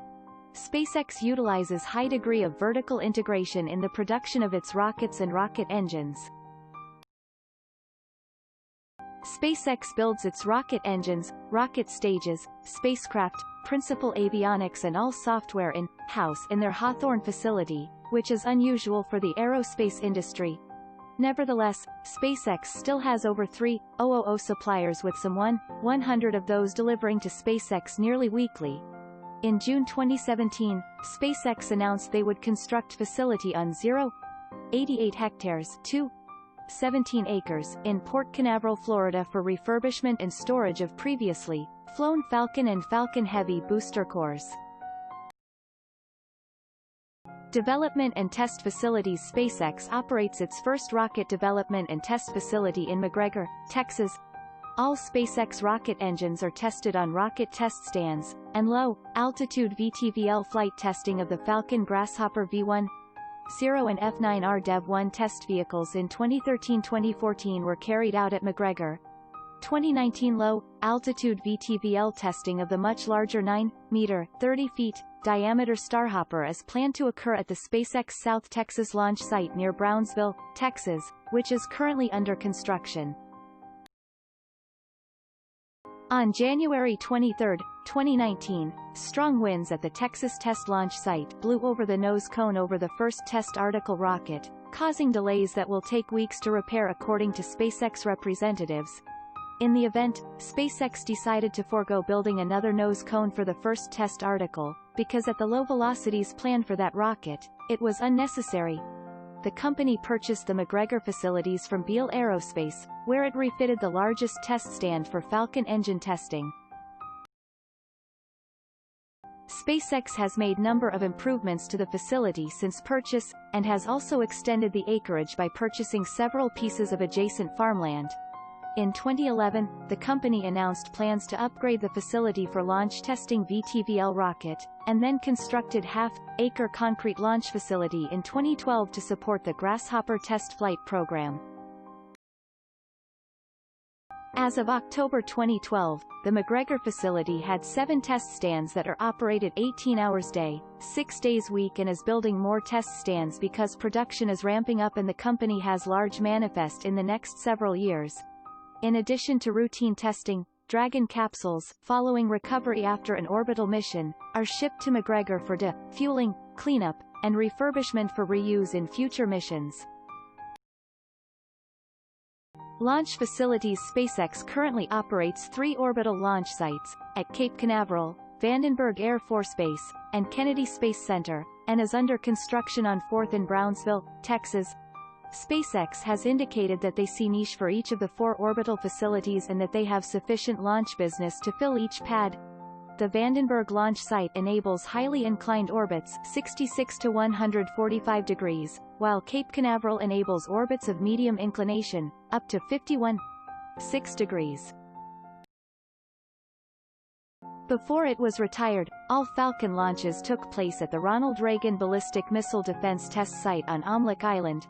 SpaceX utilizes high degree of vertical integration in the production of its rockets and rocket engines. SpaceX builds its rocket engines, rocket stages, spacecraft, principal avionics and all software in-house in their Hawthorne facility, which is unusual for the aerospace industry. Nevertheless, SpaceX still has over 3,000 suppliers, with some 100 of those delivering to SpaceX nearly weekly. In June 2017, SpaceX announced they would construct facility on 88 hectares 17 acres in Port Canaveral, Florida for refurbishment and storage of previously flown Falcon and Falcon Heavy booster cores. Development and test facilities. SpaceX operates its first rocket development and test facility in McGregor, Texas. All SpaceX rocket engines are tested on rocket test stands, and low-altitude VTVL flight testing of the Falcon Grasshopper V1, 0 and F9R Dev-1 test vehicles in 2013-2014 were carried out at McGregor. 2019 low-altitude VTVL testing of the much larger 9-meter, 30-feet, diameter Starhopper is planned to occur at the SpaceX South Texas launch site near Brownsville, Texas, which is currently under construction. On January 23, 2019, strong winds at the Texas test launch site blew over the nose cone over the first test article rocket, causing delays that will take weeks to repair according to SpaceX representatives. In the event, SpaceX decided to forego building another nose cone for the first test article, because at the low velocities planned for that rocket, it was unnecessary. The company purchased the McGregor facilities from Beale Aerospace, where it refitted the largest test stand for Falcon engine testing. SpaceX has made number of improvements to the facility since purchase, and has also extended the acreage by purchasing several pieces of adjacent farmland. In 2011, the company announced plans to upgrade the facility for launch testing VTVL rocket, and then constructed half-acre concrete launch facility in 2012 to support the Grasshopper test flight program. As of October 2012, the McGregor facility had 7 test stands that are operated 18 hours a day, 6 days a week, and is building more test stands because production is ramping up and the company has large manifest in the next several years. In addition to routine testing, Dragon capsules, following recovery after an orbital mission, are shipped to McGregor for de-fueling, cleanup, and refurbishment for reuse in future missions. Launch facilities. SpaceX currently operates 3 orbital launch sites, at Cape Canaveral, Vandenberg Air Force Base, and Kennedy Space Center, and is under construction on 4th in Brownsville, Texas. SpaceX has indicated that they see niche for each of the 4 orbital facilities and that they have sufficient launch business to fill each pad. The Vandenberg launch site enables highly inclined orbits 66 to 145 degrees, while Cape Canaveral enables orbits of medium inclination, up to 51.6 degrees. Before it was retired, all Falcon launches took place at the Ronald Reagan Ballistic Missile Defense Test Site on Omelek Island,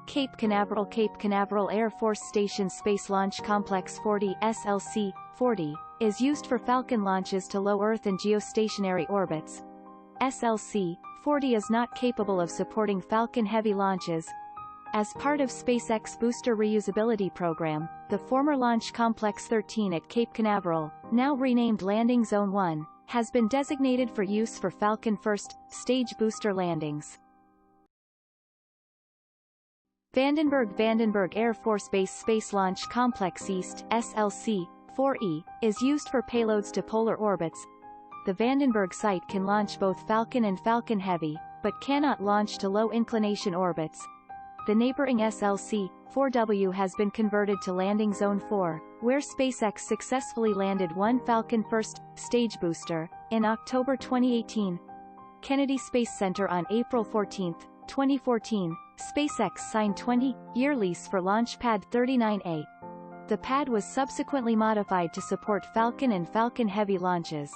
Cape Canaveral Air Force Station. Space Launch Complex 40 SLC-40 is used for Falcon launches to low Earth and geostationary orbits. SLC-40 is not capable of supporting Falcon Heavy launches. As part of SpaceX Booster Reusability Program, the former Launch Complex 13 at Cape Canaveral, now renamed Landing Zone 1, has been designated for use for Falcon first stage booster landings. Vandenberg Air Force Base Space Launch Complex East SLC-4E is used for payloads to polar orbits. The Vandenberg site can launch both Falcon and Falcon Heavy, but cannot launch to low inclination orbits. The neighboring SLC-4W has been converted to Landing Zone 4, where SpaceX successfully landed 1 Falcon first stage booster in October 2018. Kennedy Space Center. On April 14, 2014, SpaceX signed 20-year lease for Launch Pad 39A. The pad was subsequently modified to support Falcon and Falcon Heavy launches.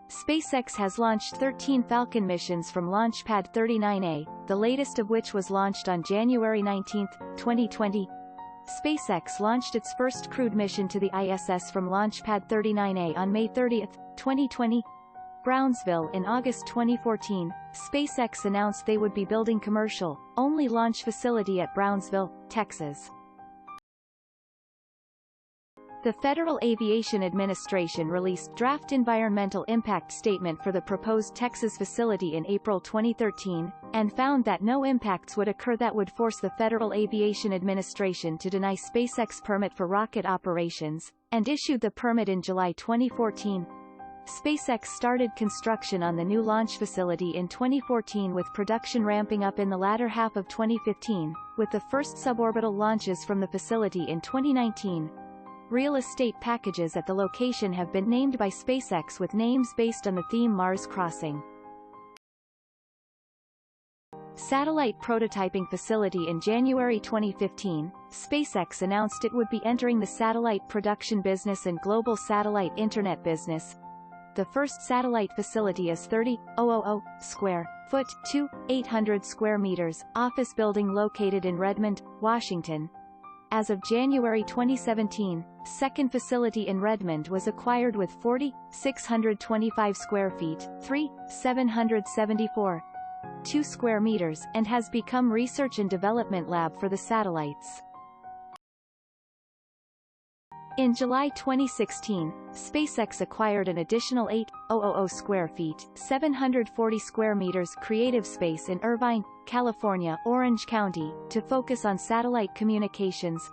SpaceX has launched 13 Falcon missions from Launch Pad 39A, the latest of which was launched on January 19, 2020. SpaceX launched its first crewed mission to the ISS from Launch Pad 39A on May 30, 2020. Brownsville. In August 2014, SpaceX announced they would be building commercial-only launch facility at Brownsville, Texas. The Federal Aviation Administration released draft environmental impact statement for the proposed Texas facility in April 2013, and found that no impacts would occur that would force the Federal Aviation Administration to deny SpaceX permit for rocket operations, and issued the permit in July 2014. SpaceX started construction on the new launch facility in 2014 with production ramping up in the latter half of 2015, with the first suborbital launches from the facility in 2019. Real estate packages at the location have been named by SpaceX with names based on the theme Mars Crossing. Satellite prototyping facility. In January 2015, SpaceX announced it would be entering the satellite production business and global satellite internet business. The first satellite facility is 30,000 square foot, 800 square meters, office building located in Redmond, Washington. As of January 2017, second facility in Redmond was acquired with 4,625 square feet, 3,774 2 square meters, and has become research and development lab for the satellites. In July 2016, SpaceX acquired an additional 8,000 square feet, 740 square meters creative space in Irvine, California, Orange County, to focus on satellite communications.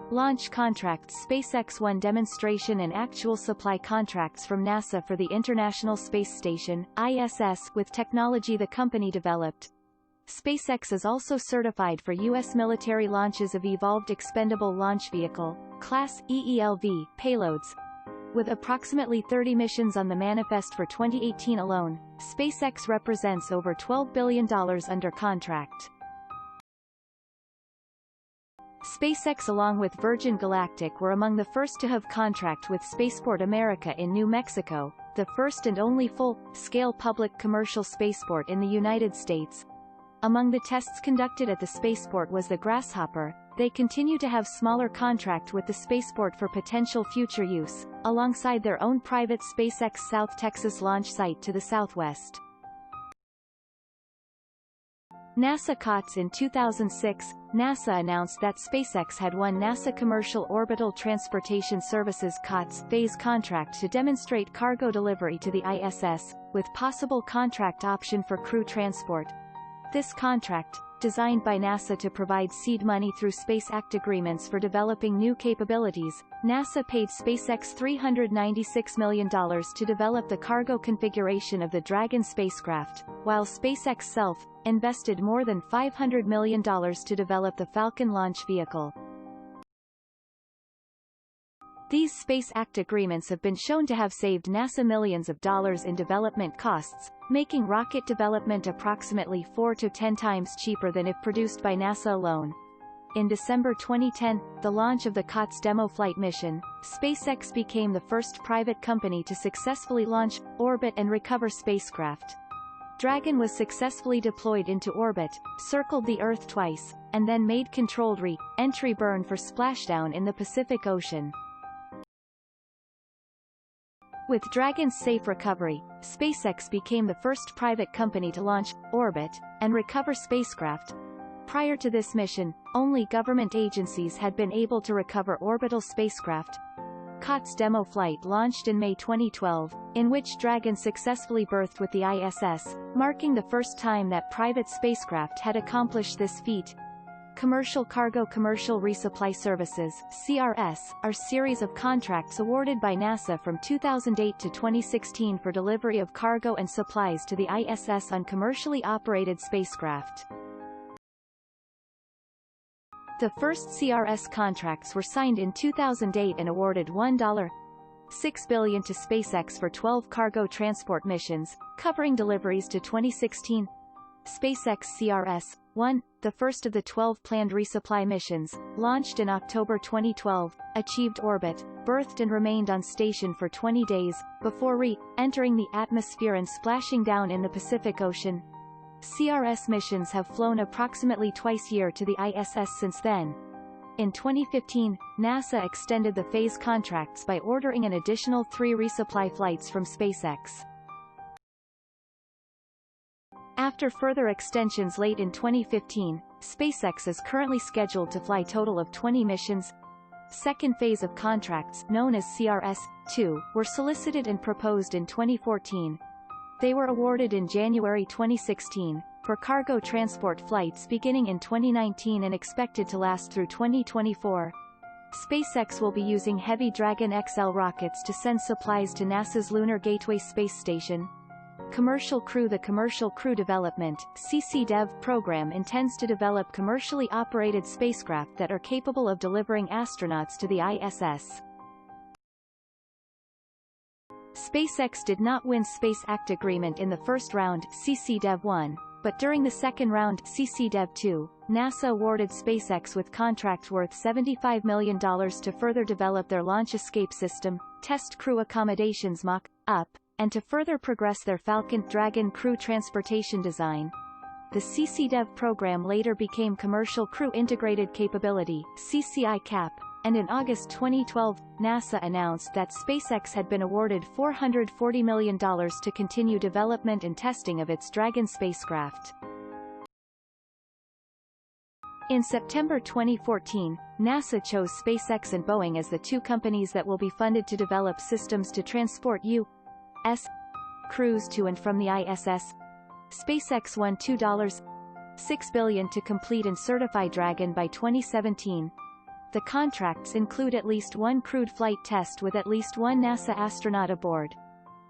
Launch contracts. SpaceX won demonstration and actual supply contracts from NASA for the International Space Station, ISS, with technology the company developed. SpaceX is also certified for U.S. military launches of Evolved Expendable Launch Vehicle, Class EELV, payloads. With approximately 30 missions on the manifest for 2018 alone, SpaceX represents over $12 billion under contract. SpaceX along with Virgin Galactic were among the first to have contract with Spaceport America in New Mexico, the first and only full-scale public commercial spaceport in the United States. Among the tests conducted at the spaceport was the Grasshopper. They continue to have smaller contract with the spaceport for potential future use, alongside their own private SpaceX South Texas launch site to the southwest. NASA Cots. In 2006, NASA announced that SpaceX had won NASA Commercial Orbital Transportation Services COTS phase contract to demonstrate cargo delivery to the ISS, with possible contract option for crew transport. This contract, designed by NASA to provide seed money through Space Act agreements for developing new capabilities, NASA paid SpaceX $396 million to develop the cargo configuration of the Dragon spacecraft, while SpaceX self invested more than $500 million to develop the Falcon launch vehicle. These Space Act agreements have been shown to have saved NASA millions of dollars in development costs, making rocket development approximately 4 to 10 times cheaper than if produced by NASA alone. In December 2010, the launch of the COTS demo flight mission, SpaceX became the first private company to successfully launch, orbit and recover spacecraft. Dragon was successfully deployed into orbit, circled the Earth twice, and then made controlled re-entry burn for splashdown in the Pacific Ocean. With Dragon's safe recovery, SpaceX became the first private company to launch, orbit, and recover spacecraft. Prior to this mission, only government agencies had been able to recover orbital spacecraft. COTS demo flight launched in May 2012, in which Dragon successfully berthed with the ISS, marking the first time that private spacecraft had accomplished this feat. Commercial Cargo Commercial Resupply Services (CRS) are series of contracts awarded by NASA from 2008 to 2016 for delivery of cargo and supplies to the ISS on commercially operated spacecraft. The first CRS contracts were signed in 2008 and awarded $1.6 billion to SpaceX for 12 cargo transport missions, covering deliveries to 2016. SpaceX CRS-1, the first of the 12 planned resupply missions, launched in October 2012, achieved orbit, berthed and remained on station for 20 days, before re-entering the atmosphere and splashing down in the Pacific Ocean. CRS missions have flown approximately twice a year to the ISS since then. In 2015, NASA extended the phase contracts by ordering an additional 3 resupply flights from SpaceX. After further extensions late in 2015, SpaceX is currently scheduled to fly a total of 20 missions. Second phase of contracts, known as CRS-2, were solicited and proposed in 2014. They were awarded in January 2016, for cargo transport flights beginning in 2019 and expected to last through 2024. SpaceX will be using Heavy Dragon XL rockets to send supplies to NASA's Lunar Gateway space station. Commercial Crew. The Commercial Crew Development (CCDev) program intends to develop commercially operated spacecraft that are capable of delivering astronauts to the ISS. SpaceX did not win Space Act agreement in the first round CCDev 1. But during the second round CCDEV-2, NASA awarded SpaceX with contract worth $75 million to further develop their launch escape system, test crew accommodations mock-up, and to further progress their Falcon Dragon crew transportation design. The CCDEV program later became Commercial Crew Integrated Capability (CCI-CAP), and in August 2012, NASA announced that SpaceX had been awarded $440 million to continue development and testing of its Dragon spacecraft. In September 2014, NASA chose SpaceX and Boeing as the two companies that will be funded to develop systems to transport U.S. crews to and from the ISS. SpaceX won $2.6 billion to complete and certify Dragon by 2017. The contracts include at least one crewed flight test with at least one NASA astronaut aboard.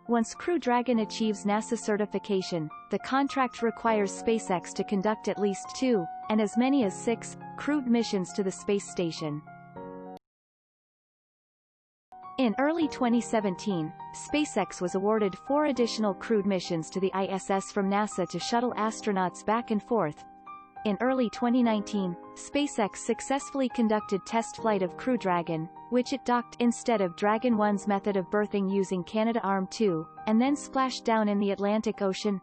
Once Crew Dragon achieves NASA certification, the contract requires SpaceX to conduct at least 2, and as many as 6, crewed missions to the space station. In early 2017, SpaceX was awarded 4 additional crewed missions to the ISS from NASA to shuttle astronauts back and forth. In early 2019, SpaceX successfully conducted test flight of Crew Dragon, which it docked instead of Dragon 1's method of berthing using Canadarm2, and then splashed down in the Atlantic Ocean.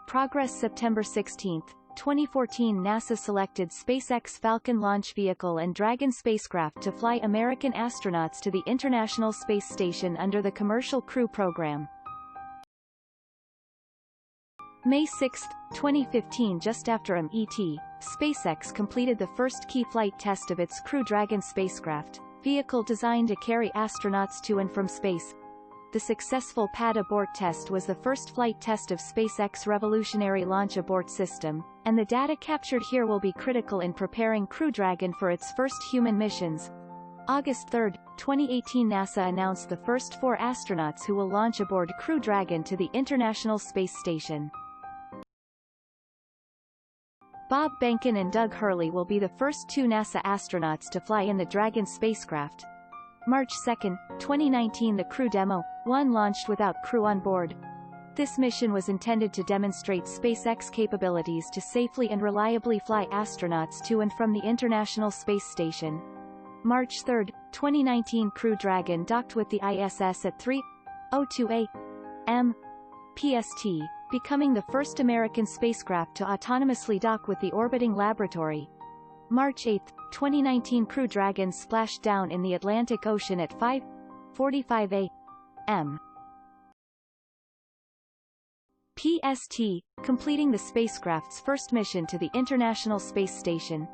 Progress September 16, 2014 NASA selected SpaceX Falcon launch vehicle and Dragon spacecraft to fly American astronauts to the International Space Station under the Commercial Crew Program. May 6, 2015 Just after MET, SpaceX completed the first key flight test of its Crew Dragon spacecraft, vehicle designed to carry astronauts to and from space. The successful pad abort test was the first flight test of SpaceX Revolutionary Launch Abort System, and the data captured here will be critical in preparing Crew Dragon for its first human missions. August 3, 2018 NASA announced the first 4 astronauts who will launch aboard Crew Dragon to the International Space Station. Bob Behnken and Doug Hurley will be the first 2 NASA astronauts to fly in the Dragon spacecraft. March 2, 2019 The Crew Demo-1 launched without crew on board. This mission was intended to demonstrate SpaceX capabilities to safely and reliably fly astronauts to and from the International Space Station. March 3, 2019 Crew Dragon docked with the ISS at 3:02 a.m. PST, becoming the first American spacecraft to autonomously dock with the orbiting laboratory. March 8, 2019 Crew Dragon splashed down in the Atlantic Ocean at 5:45 a.m. PST, completing the spacecraft's first mission to the International Space Station.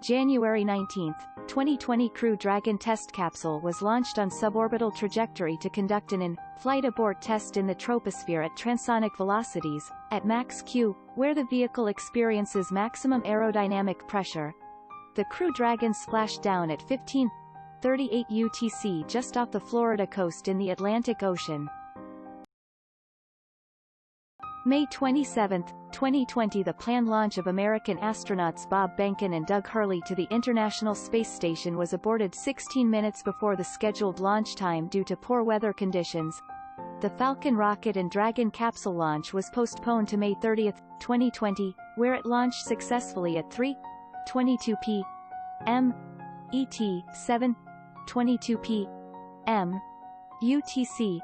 January 19, 2020 Crew Dragon test capsule was launched on suborbital trajectory to conduct an in-flight abort test in the troposphere at transonic velocities, at max Q, where the vehicle experiences maximum aerodynamic pressure. The Crew Dragon splashed down at 15:38 UTC just off the Florida coast in the Atlantic Ocean. May 27, 2020 The planned launch of American astronauts Bob Behnken and Doug Hurley to the International Space Station was aborted 16 minutes before the scheduled launch time due to poor weather conditions. The Falcon rocket and Dragon capsule launch was postponed to May 30, 2020, where it launched successfully at 3:22 p.m. ET, 7:22 p.m. UTC.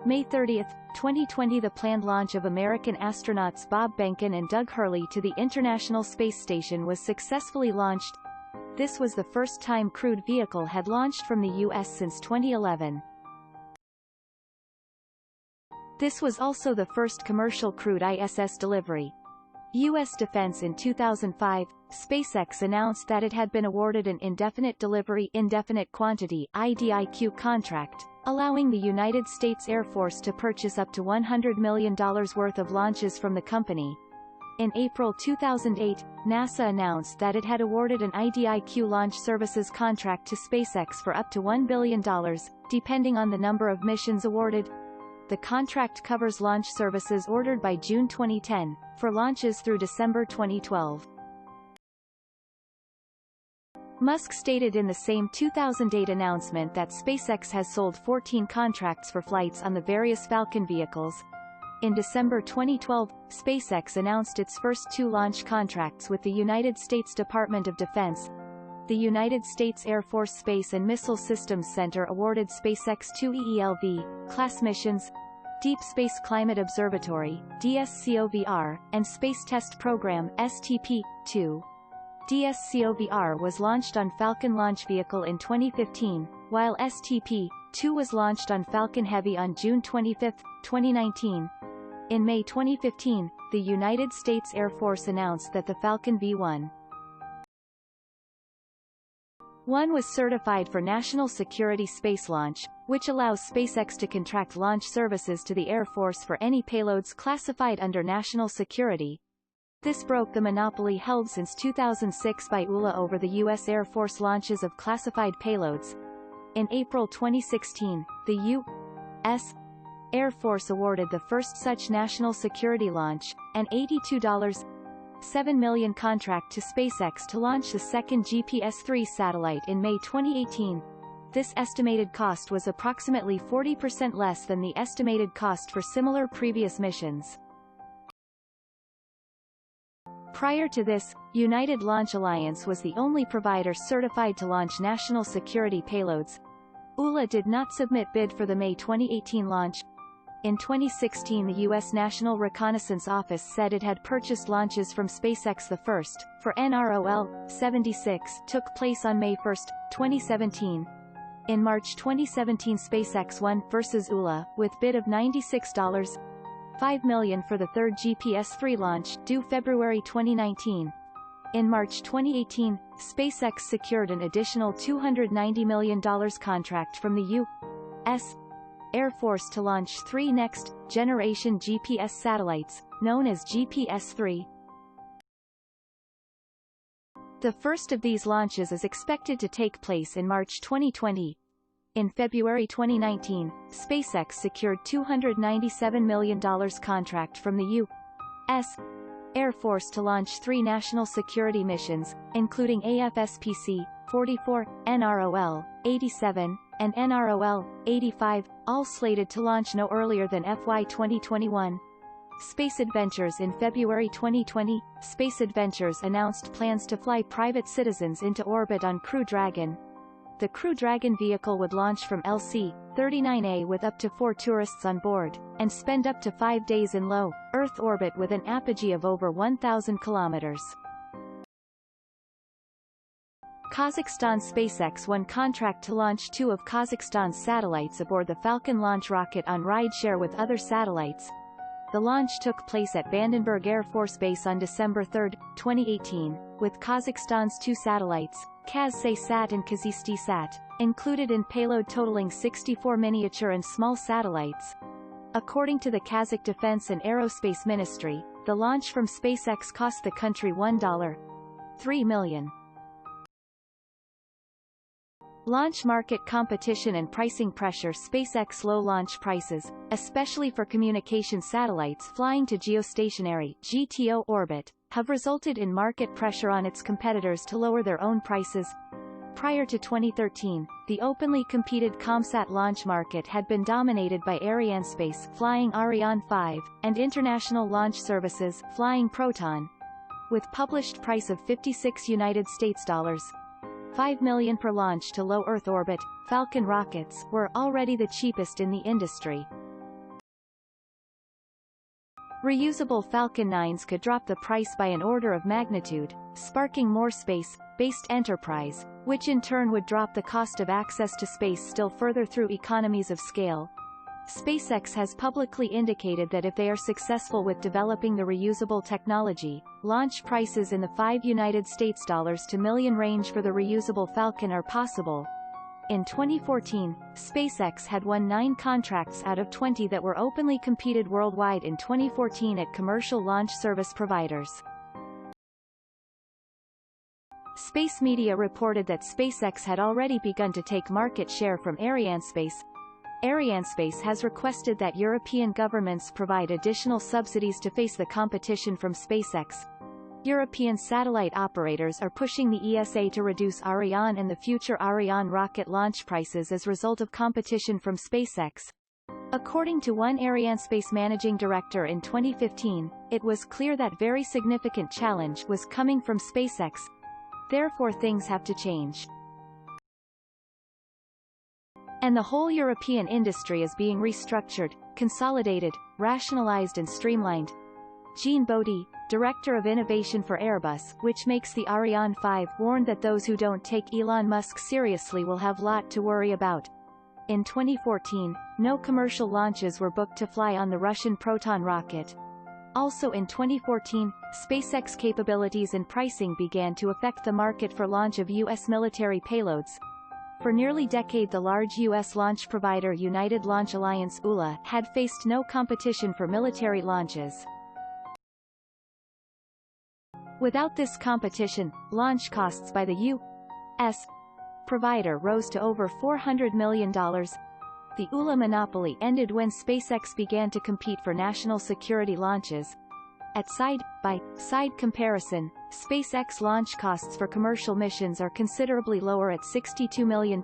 May 30, 2020 The planned launch of American astronauts Bob Behnken and Doug Hurley to the International Space Station was successfully launched. This was the first time crewed vehicle had launched from the U.S. since 2011. This was also the first commercial crewed ISS delivery. U.S. Defense In 2005, SpaceX announced that it had been awarded an Indefinite Delivery Indefinite Quantity (IDIQ) contract, allowing the United States Air Force to purchase up to $100 million worth of launches from the company. In April 2008, NASA announced that it had awarded an IDIQ launch services contract to SpaceX for up to $1 billion, depending on the number of missions awarded. The contract covers launch services ordered by June 2010, for launches through December 2012. Musk stated in the same 2008 announcement that SpaceX has sold 14 contracts for flights on the various Falcon vehicles. In December 2012, SpaceX announced its first 2 launch contracts with the United States Department of Defense. The United States Air Force Space and Missile Systems Center awarded SpaceX 2 EELV-class missions, Deep Space Climate Observatory, DSCOVR, and Space Test Program, STP-2. DSCOVR was launched on Falcon launch vehicle in 2015, while STP-2 was launched on Falcon Heavy on June 25, 2019. In May 2015, the United States Air Force announced that the Falcon V1 was certified for national security space launch, which allows SpaceX to contract launch services to the Air Force for any payloads classified under national security. This broke the monopoly held since 2006 by ULA over the U.S. Air Force launches of classified payloads. In April 2016, the U.S. Air Force awarded the first such national security launch, an $82.7 million contract to SpaceX to launch the second GPS-3 satellite in May 2018. This estimated cost was approximately 40% less than the estimated cost for similar previous missions. Prior to this, United Launch Alliance was the only provider certified to launch national security payloads. ULA did not submit bid for the May 2018 launch. In 2016, the U.S. National Reconnaissance Office said it had purchased launches from SpaceX. The first, for NROL-76, took place on May 1, 2017. In March 2017, SpaceX won versus ULA, with bid of $96.5 million for the third GPS-3 launch, due February 2019. In March 2018, SpaceX secured an additional $290 million contract from the U.S. Air Force to launch 3 next-generation GPS satellites, known as GPS-3. The first of these launches is expected to take place in March 2020. In February 2019, SpaceX secured $297 million contract from the U.S. Air Force to launch 3 national security missions, including AFSPC-44, NROL-87, and NROL-85, all slated to launch no earlier than FY 2021. Space Adventures. In February 2020, Space Adventures announced plans to fly private citizens into orbit on Crew Dragon. The Crew Dragon vehicle would launch from LC-39A with up to 4 tourists on board, and spend up to 5 days in low Earth orbit with an apogee of over 1,000 kilometers. Kazakhstan. SpaceX won contract to launch 2 of Kazakhstan's satellites aboard the Falcon launch rocket on rideshare with other satellites. The launch took place at Vandenberg Air Force Base on December 3, 2018, with Kazakhstan's 2 satellites, KazSat and KazSat, included in payload totaling 64 miniature and small satellites. According to the Kazakh Defense and Aerospace Ministry, the launch from SpaceX cost the country $1.3 million. Launch market competition and pricing pressure. SpaceX low launch prices, especially for communication satellites flying to geostationary (GTO) orbit, have resulted in market pressure on its competitors to lower their own prices. Prior to 2013, the openly competed ComSat launch market had been dominated by Arianespace flying Ariane 5, and International Launch Services flying Proton. With published price of $56 million per launch to low Earth orbit, Falcon rockets were already the cheapest in the industry. Reusable Falcon 9s could drop the price by an order of magnitude, sparking more space-based enterprise, which in turn would drop the cost of access to space still further through economies of scale. SpaceX has publicly indicated that if they are successful with developing the reusable technology, launch prices in the $5 to million range for the reusable Falcon are possible. In 2014, SpaceX had won 9 contracts out of 20 that were openly competed worldwide in 2014 at commercial launch service providers. Space Media reported that SpaceX had already begun to take market share from Arianespace. Arianespace has requested that European governments provide additional subsidies to face the competition from SpaceX. European satellite operators are pushing the ESA to reduce Ariane and the future Ariane rocket launch prices as a result of competition from SpaceX. According to one Arianespace managing director in 2015, it was clear that very significant challenge was coming from SpaceX. Therefore things have to change. And the whole European industry is being restructured, consolidated, rationalized and streamlined. Jean Bodie, Director of Innovation for Airbus, which makes the Ariane 5, warned that those who don't take Elon Musk seriously will have lot to worry about. In 2014, no commercial launches were booked to fly on the Russian Proton rocket. Also in 2014, SpaceX capabilities and pricing began to affect the market for launch of U.S. military payloads. For nearly a decade the large U.S. launch provider United Launch Alliance ULA had faced no competition for military launches. Without this competition, launch costs by the U.S. provider rose to over $400 million. The ULA monopoly ended when SpaceX began to compete for national security launches. At side-by-side comparison, SpaceX launch costs for commercial missions are considerably lower at $62 million.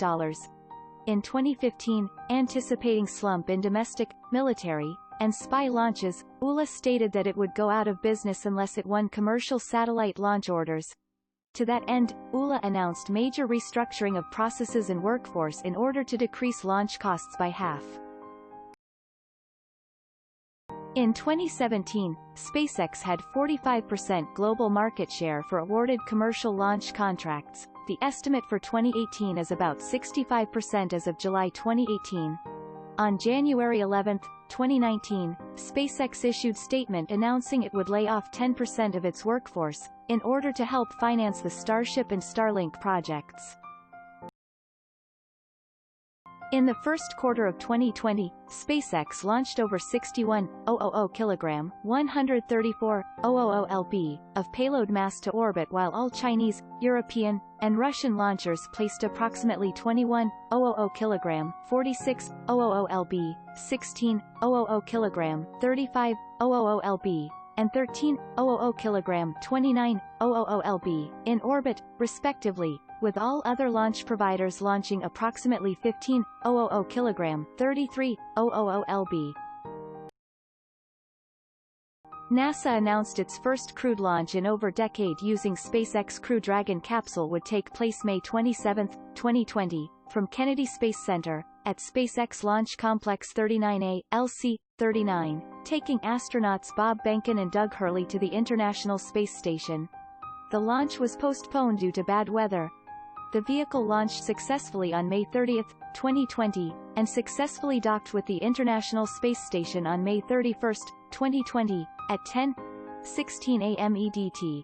In 2015, anticipating slump in domestic, military, and spy launches, ULA stated that it would go out of business unless it won commercial satellite launch orders. To that end, ULA announced major restructuring of processes and workforce in order to decrease launch costs by half. In 2017, SpaceX had 45% global market share for awarded commercial launch contracts. The estimate for 2018 is about 65% as of July 2018. On January 11, 2019, SpaceX issued a statement announcing it would lay off 10% of its workforce, in order to help finance the Starship and Starlink projects. In the first quarter of 2020, SpaceX launched over 61,000 kilogram (134,000 lb) of payload mass to orbit, while all Chinese, European, and Russian launchers placed approximately 21,000 kilogram (46,000 lb), 16,000 kilogram (35,000 lb), and 13,000 kilogram (29,000 lb) in orbit, respectively, with all other launch providers launching approximately 15,000 kilogram (33,000 lb). NASA announced its first crewed launch in over a decade using SpaceX Crew Dragon capsule would take place May 27, 2020, from Kennedy Space Center, at SpaceX Launch Complex 39A, LC-39, taking astronauts Bob Behnken and Doug Hurley to the International Space Station. The launch was postponed due to bad weather. The vehicle launched successfully on May 30, 2020, and successfully docked with the International Space Station on May 31, 2020, at 10:16 a.m. EDT.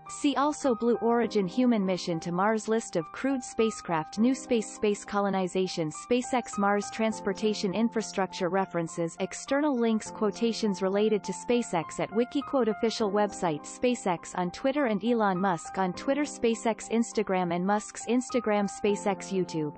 See also Blue Origin Human Mission to Mars, List of crewed spacecraft, New Space colonization, SpaceX Mars transportation infrastructure references, external links, quotations related to SpaceX at Wikiquote, official website SpaceX on Twitter and Elon Musk on Twitter, SpaceX Instagram and Musk's Instagram, SpaceX YouTube.